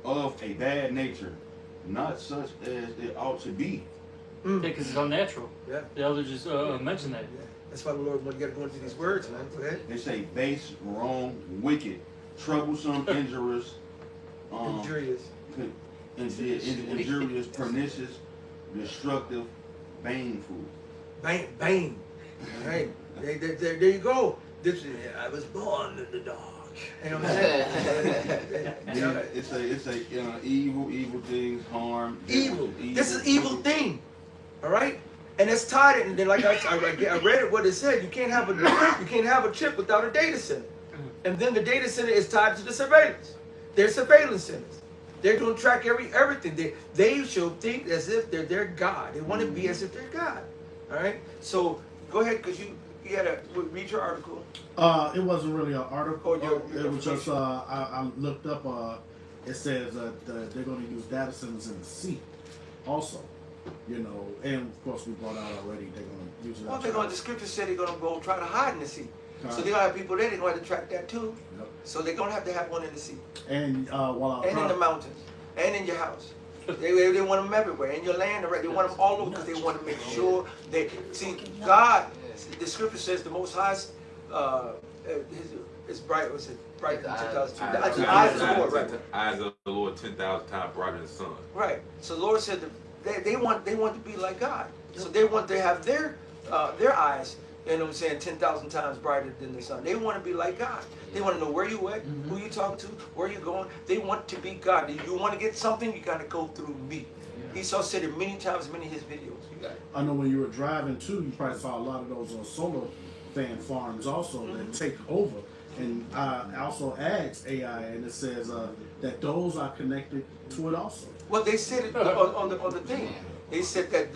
of a bad nature, not such as it ought to be. Yeah, because it's unnatural. Yeah. The elder just mentioned that. Yeah. That's why the Lord, when you got to go into these words, man. Go ahead. They say base, wrong, wicked, troublesome, injurious, Injurious. injurious, pernicious, destructive, baneful. Bang. Right. There you go. I was born in the dark. You know what I'm saying? Yeah, it's a evil things, harm. Evil. This is evil thing. All right. And it's tied in. And then, like I read it, what it said. You can't have a chip without a data center. And then the data center is tied to the surveillance. They're surveillance centers. They're going to track everything. They should think as if they're their God. They want to be as if they're God. All right. So go ahead, because you had to read your article. It wasn't really an article. It was just I looked up. It says that they're going to use data centers in the sea, also. You know, and of course we brought out already. They're going to use it. Well, the scripture said they're going to go try to hide in the sea. So they're going to have people there. They're going to have to track that too. Yep. So they're going to have one in the sea. And in the mountains, and in your house. They want them everywhere. In your land, they want them all over because they want to make sure they see God. The scripture says the Most High is bright. Was it bright than 10,000? The eyes of the Lord, right? The eyes of the Lord 10,000 times brighter than the sun. Right. So the Lord said that they want to be like God. So they want to have their eyes. You know what I'm saying? 10,000 times brighter than the sun. They want to be like God. They want to know where you at, who you talking to, where you going. They want to be God. If you want to get something, you got to go through me. Esau said it many times, many of his videos. I know when you were driving too, you probably saw a lot of those solar fan farms also that take over. And I also asked AI, and it says that those are connected to it also. Well, they said it on the thing. They said that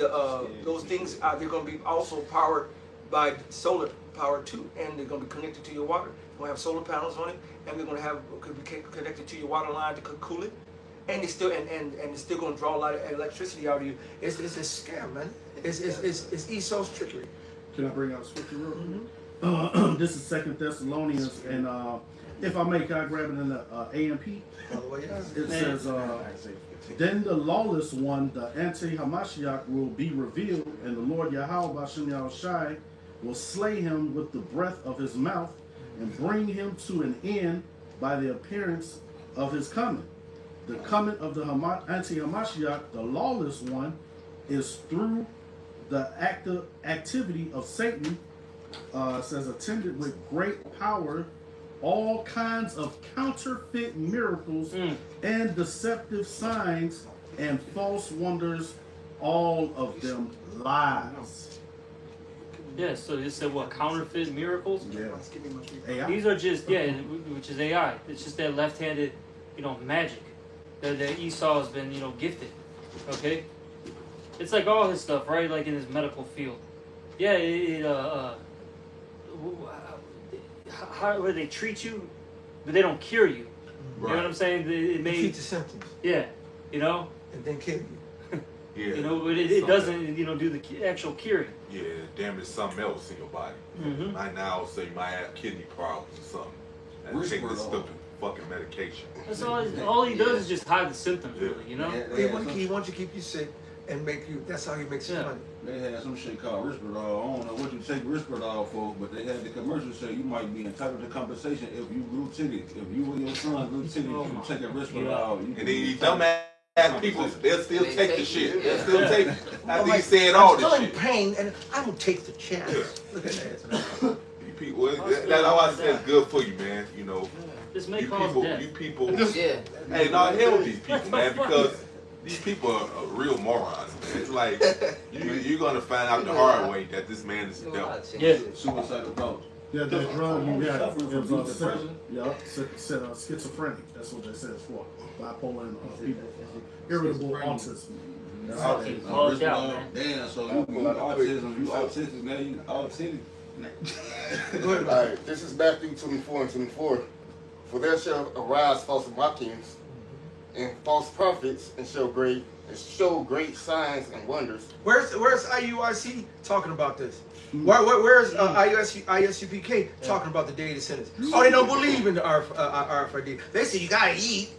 those things they're going to be also powered by solar power too, and they're going to be connected to your water. They're going to have solar panels on it, and they're going to be connected to your water line to cool it. And it's still and it's still going to draw a lot of electricity out of you. It's a scam, man. It's Esau's trickery. Can I bring out a scripture real quick? This is 2 Thessalonians, and if I may, can I grab it in the AMP? It says, then the lawless one, the anti-Hamashiach, will be revealed, and the Lord Yahweh Bashem Yahushai will slay him with the breath of his mouth and bring him to an end by the appearance of his coming. The coming of the anti-Hamashiach, the lawless one, is through the active activity of Satan, says attended with great power, all kinds of counterfeit miracles and deceptive signs and false wonders, all of them lies. Yeah, so it said what, counterfeit miracles? Yeah. AI. These are just, which is AI. It's just that left-handed, magic that Esau has been, gifted. Okay? It's like all his stuff, right? Like in his medical field. Yeah, how they treat you, but they don't cure you. Right. You know what I'm saying? It may treat the symptoms. Yeah, and then kill you. Yeah, but it doesn't, do the actual curing. Yeah, damage something else in your body. Mm-hmm. Right now, say you might have kidney problems or something. And take this stupid fucking medication. That's all he does is just hide the symptoms, really. He wants to keep you sick and make you. That's how he makes his money. They had some shit called Risperdal. I don't know what you take Risperdal for, but they had the commercial say you might be entitled to compensation if you grew titties. If you and your son grew titties, you take a Risperdal. And then these dumbass people, they'll still take the shit. They'll still take it. After he said all this shit. I'm still in pain, and I'm gonna take the chance. Look at that. You people, that's all I said is good for you, man. This may cause death. You people. Hey, no, hell with these people, man, because These people are real morons, man. It's like you're gonna find out the hard way that this man is the devil. Yeah. Suicidal thoughts. Yeah, that drug you got Suffering from depression. schizophrenic. That's what they said it's for. Bipolar and people, irritable autism. That's how they Bugged out, man. Damn, so you autism, you autistic, now you autistic. Alright, this is Matthew 24 and 24. For there shall arise false Machins and false prophets and show great signs and wonders. Where's IUIC talking about this? Where's ISUPK talking about the data centers? Oh, they don't believe in the RFID. They say you gotta eat.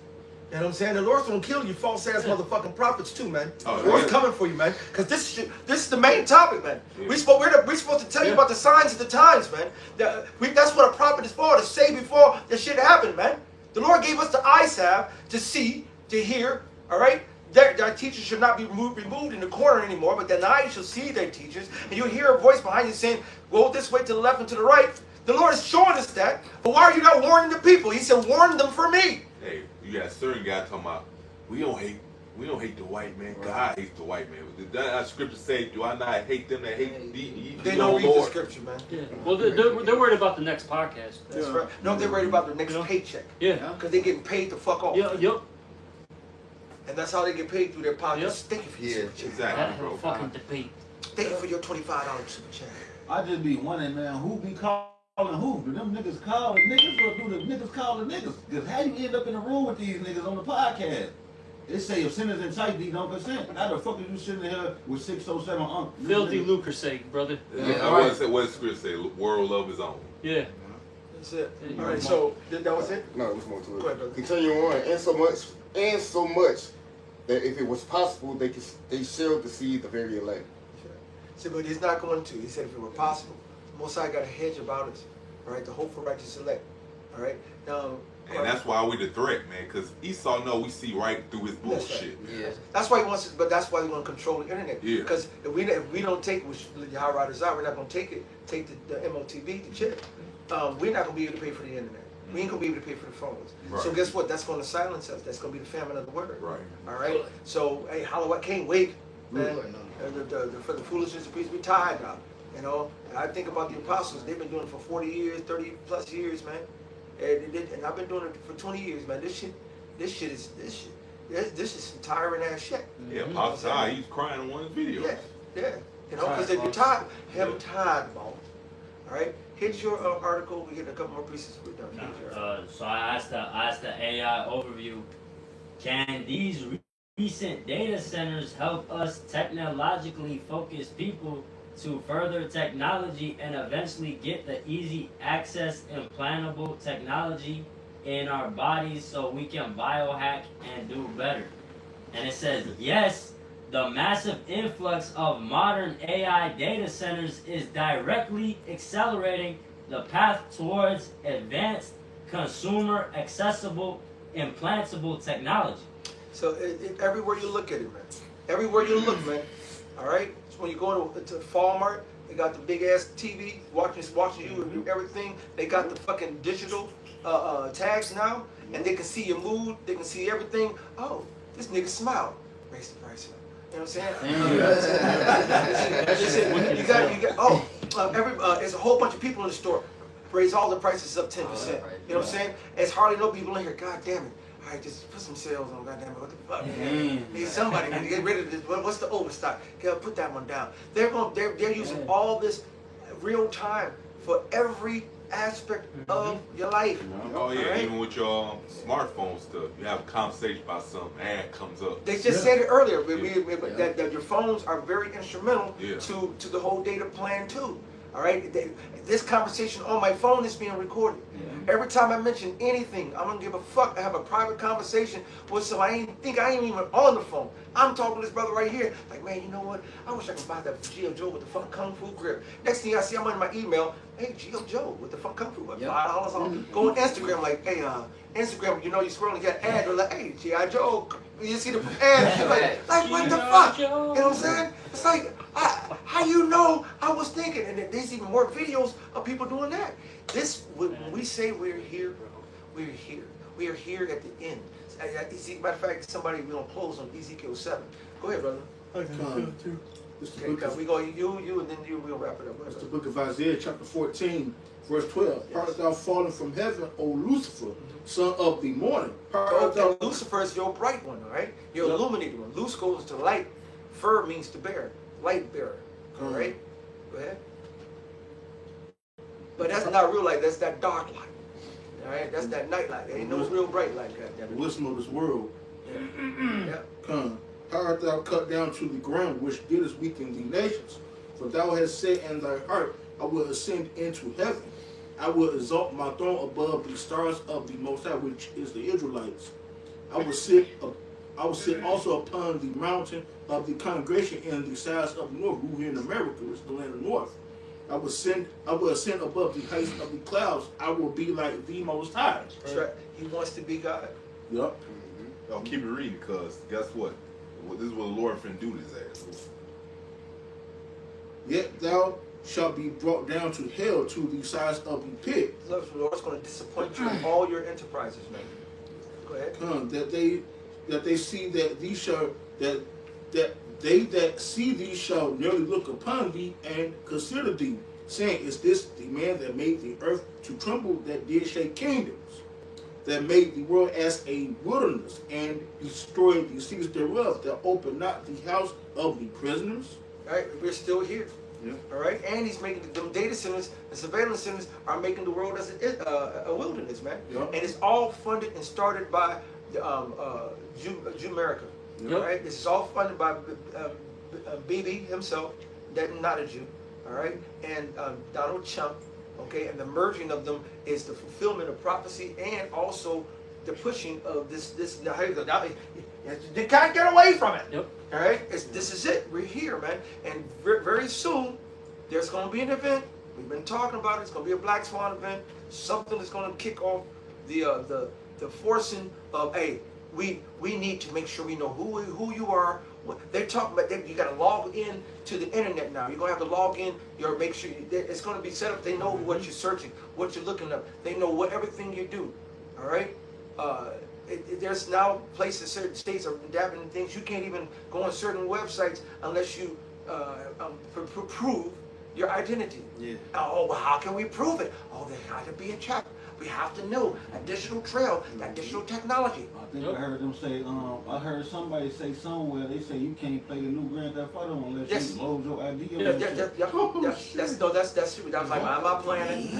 You know what I'm saying? The Lord's gonna kill you false ass motherfucking prophets too, man. The Lord's coming for you, man. Because this is the main topic, man. We're supposed to tell you about the signs of the times, man. That's what a prophet is for, to say before the shit happened, man. The Lord gave us the eyes have to see, to hear, all right? Their teachers should not be removed in the corner anymore, but then I shall see their teachers, and you'll hear a voice behind you saying, go this way to the left and to the right. The Lord is showing us that, but why are you not warning the people? He said, warn them for me. Hey, you got a certain guy talking about, we don't hate the white man. God hates the white man. Did that scripture say, do I not hate them that hate thee? They don't read the scripture, man. Yeah. Well, they're worried about the next podcast. That's right. No, they're worried about their next paycheck. Yeah. Because they're getting paid to fuck off. Yep. And that's how they get paid, through their pockets. Thank you for your super chat. Exactly, bro. Fucking debate. Thank you for your $25 super chat. I just be wondering, man, who be calling who? Do them niggas call the niggas or do the niggas call the niggas? Because how you end up in the room with these niggas on the podcast? They say if sinners in tight, they don't consent. How the fuck are you sitting here with 607 uncle? Filthy lucre sake, brother. What does scripture say? World love his own. Yeah. That's it. All right, so that was it? No, there's more to it. Go ahead, brother. Continue on, and so much that if it was possible, they shall deceive the very elect. So, but he's not going to. He said if it were possible. Most High got a hedge about us. All right, the hope for righteous elect. All right, now. And that's why we the threat, man. Because Esau know we see right through his bullshit. Yeah. That's why he wants. But that's why they want to control the internet. Yeah. Because if we don't take, which Yahweh Riders out, we're not going to take it. Take the MOTB, the chip. We're not going to be able to pay for the internet. We ain't gonna be able to pay for the phones. Right. So guess what? That's gonna silence us. That's gonna be the famine of the word. Right. All right. So hey, I can't wait, man. For the foolishness of peace, we tired now. You know. And I think about the apostles. They've been doing it for 40 years, 30 plus years, man. And I've been doing it for 20 years, man. This is some tiring ass shit. Yeah, Apostle Ty, he's crying in one of his videos. Yeah. You know, because if you're tired, I'm tired, ball. All right. Hit your article. We get a couple more pieces. We're done. So I asked the AI overview, can these recent data centers help us technologically focus people to further technology and eventually get the easy access implantable technology in our bodies so we can biohack and do better? And it says, yes, the massive influx of modern AI data centers is directly accelerating the path towards advanced, consumer accessible, implantable technology. So everywhere you look at it, man. Everywhere you look, man. All right. So when you go to Walmart, they got the big ass TV watching you and everything. They got the fucking digital tags now, and they can see your mood. They can see everything. Oh, this nigga smiled. Raise the price up. You know what I'm saying? You got there's a whole bunch of people in the store. Raise all the prices up 10%. You know what I'm saying? There's hardly no people in here. God damn it. All right, just put some sales on. God damn it. What the fuck? Need somebody to get rid of this. What's the overstock? Put that one down. They're using all this real time for every aspect of your life. Oh yeah, right? even with your smartphone stuff, you have a conversation about something, ad comes up. They just said it earlier that your phones are very instrumental to the whole data plan too. All right, this conversation on my phone is being recorded. Every time I mention anything, I'm gonna give a fuck. I have a private conversation with somebody. I ain't even on the phone. I'm talking to this brother right here. Like, man, you know what? I wish I could buy that G.L. Joe with the funk kung fu grip. Next thing I see, I'm on my email. Hey, G.L. Joe with the funk kung fu grip. $5 off. Go on Instagram, like, hey, Instagram. You know, you scrolling, you got ad. They're like, hey, G.I. Joe. You see the ad? You're like what the fuck? You know what I'm saying? It's like, how you know I was thinking? And there's even more videos of people doing that. When we say we're here, bro, we're here. We are here at the end. Matter of fact, somebody we gonna close on Ezekiel 7. Go ahead, brother. It's the Okay, book of, we go you, and then we'll wrap it up. it's the book of Isaiah, chapter 14, verse 12. Art thou fallen from heaven, O Lucifer, son of the morning? Art thou... Lucifer is your bright one, all right? Your illuminated one. Luz goes to light. Fur means to bear. Light bearer. All right? Go ahead. But that's not real light. That's that dark light. All right? That's that night light. There ain't no real bright light. The wisdom of this world. Yeah. Come. How art thou cut down to the ground, which didst weaken the nations? For thou hast said in thy heart, I will ascend into heaven. I will exalt my throne above the stars of the Most High, which is the Israelites. I will sit also upon the mountain of the congregation in the sides of the north, who here in America is the land of the north. I will ascend above the heights of the clouds. I will be like the Most High. That's right. He wants to be God. Yep. I'll keep it reading because guess what? This is what the Lord finna do to his ass. Yet thou shalt be brought down to hell, to the sides of the pit. The Lord's going to disappoint you in all your enterprises, man. Go ahead. That they see that these shall that they that see thee shall nearly look upon thee and consider thee, saying, is this the man that made the earth to tremble, that did shake kingdoms, that made the world as a wilderness, and destroyed the cities thereof, that opened not the house of the prisoners? All right, we're still here. Yeah. All right, and he's making them data centers, the surveillance centers are making the world as a wilderness, man. Yeah. And it's all funded and started by Jew-America. Yep. All right, this is all funded by Bibi himself, that not a Jew. All right, and Donald Trump. Okay, and the merging of them is the fulfillment of prophecy and also the pushing of this. You can't get away from it. Yep. All right, this is it. We're here, man, and very soon there's going to be an event. We've been talking about it. It's going to be a Black Swan event. Something that's going to kick off the forcing of, hey, we need to make sure we know who you are. They're talking about you got to log in to the internet now. You're going to have to log in. Make sure it's going to be set up. They know what you're searching, what you're looking up. They know everything you do. All right. There's now places, certain states are adapting things. You can't even go on certain websites unless you prove your identity. Yeah. Oh, well, how can we prove it? Oh, there got to be a check. We have to know additional trail, additional technology. I think I heard them say, I heard somebody say somewhere, they say you can't play the new Grand Theft Auto unless you load your ID. That's true. That's like, I'm not playing it.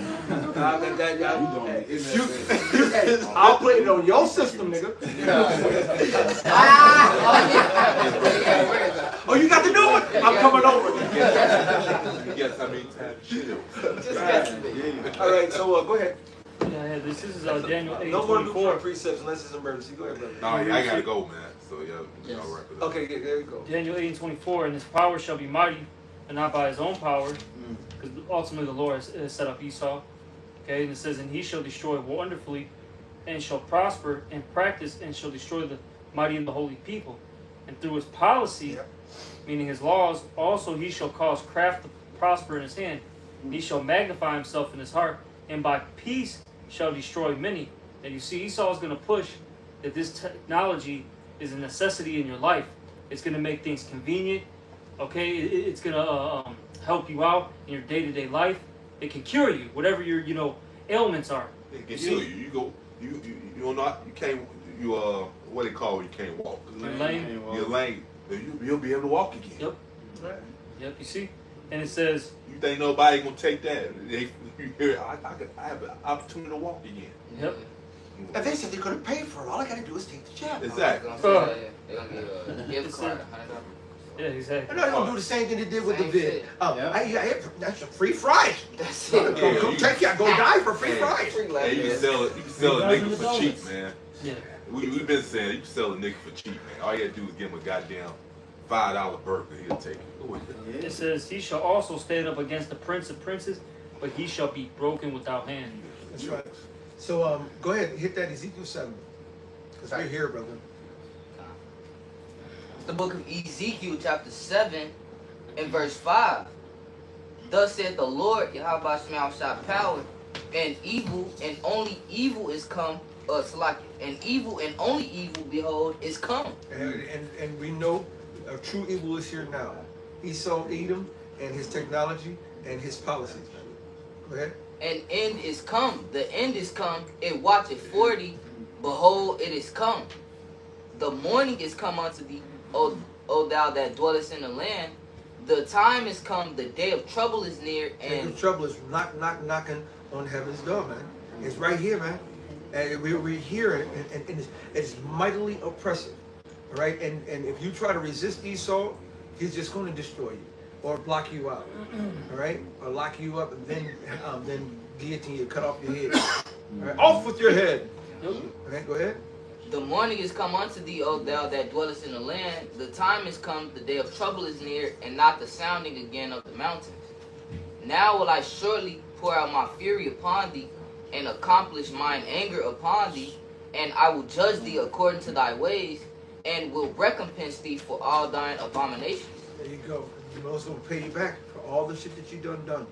I'll play it on your system, nigga. Oh, you got to do it. I'm coming over. Yes, I mean, all right, so go ahead. Yeah, this is Daniel 8:24. No more Newport precepts unless it's an emergency. Go ahead, brother. No, I gotta go, man. So yeah, I'll wrap it up. Okay, there you go. Daniel 8:24, and his power shall be mighty, and not by his own power, because ultimately the Lord has set up Esau. Okay, and it says, and he shall destroy wonderfully, and shall prosper and practice, and shall destroy the mighty and the holy people. And through his policy, meaning his laws, also he shall cause craft to prosper in his hand. He shall magnify himself in his heart, and by peace shall destroy many. And you see, Esau is going to push that this technology is a necessity in your life. It's going to make things convenient. Okay, it's going to help you out in your day-to-day life. It can cure you, whatever your ailments are. It can heal you. You go. You can't. What they call when you can't walk. You're lame. You're lame. You'll be able to walk again. Yep. Yep. You see, and it says. You think nobody gonna take that? I have an opportunity to walk again. Yep. If they said they're gonna pay for it, all I gotta do is take the check. Exactly. They're gonna get a gift card, $100. Yeah, exactly. And they're gonna do the same thing they did with the Same vid. shit. That's a free fries. That's it. Go die for free fries. Hey, you can sell it. You can sell a nigga for cheap, man. Yeah. We've been saying you can sell a nigga for cheap, man. All you gotta do is give him a goddamn $5 burger. He'll take it. It says, he shall also stand up against the prince of princes, but he shall be broken without hand. That's right. So go ahead and hit that Ezekiel 7. Because we're here, brother. The book of Ezekiel, chapter 7, and verse 5. Thus saith the Lord, Yahweh Shemel Shah power, and evil, and only evil is come and evil and only evil, behold, is come. And we know a true evil is here now. Esau, Edom, and his technology and his policies. Go ahead. An end is come. The end is come. It watcheth for thee. Behold, it is come. The morning is come unto thee, O thou that dwellest in the land. The time is come. The day of trouble is near. And the trouble is knocking on heaven's door, man. It's right here, man. And we're here, and it's mightily oppressive. All right? And if you try to resist Esau, he's just going to destroy you or block you out. All right? Or lock you up and then guillotine you, cut off your head. All right? Off with your head. All right, go ahead. The morning is come unto thee, O thou that dwellest in the land. The time is come, the day of trouble is near, and not the sounding again of the mountains. Now will I surely pour out my fury upon thee, and accomplish mine anger upon thee, and I will judge thee according to thy ways, and will recompense thee for all thine abominations. There you go. You know it's going to pay you back for all the shit that you done.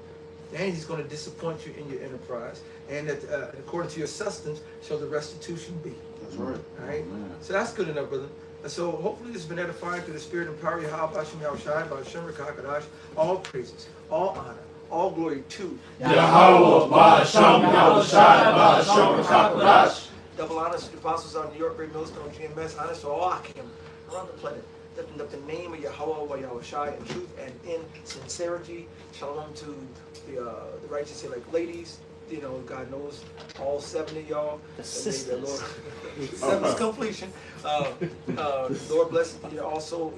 And he's going to disappoint you in your enterprise. And that, according to your substance, shall the restitution be. That's right. All right? So that's good enough, brother. So hopefully this has been edifying through the spirit and power of Yahweh, Hashem, Yahushai, Ba'ashem, Rakakadash. All praises, all honor, all glory to Yahweh, Ba'ashem, Yahushai, Ba'ashem, Rakakadash. Double honors to the apostles on New York, Great Millstone, GMS. Honors to all Akim around the planet. Lifting up the name of Yahweh, Yahushai, in truth and in sincerity. Shalom to the righteous elect ladies. You know, God knows all 7 of y'all. Sisters. Seven's completion. Lord bless you. Also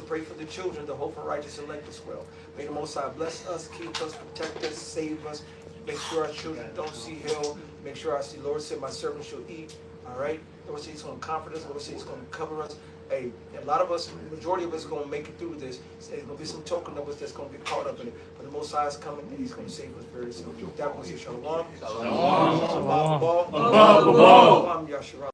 pray for the children, the hope and righteous elect as well. May the Most High bless us, keep us, protect us, save us. Make sure our children don't see hell. Make sure I see. Lord said, "My servant shall eat." All right. Lord said He's going to comfort us. Lord said He's going to cover us. Hey, a lot of us, majority of us, are going to make it through this. There's going to be some token of us that's going to get caught up in it. But the Most High is coming, and He's going to save us very soon. That was Shalom. Shalom. Shalom. Shalom. Shalom. Shalom. Shalom. Shalom. Shalom.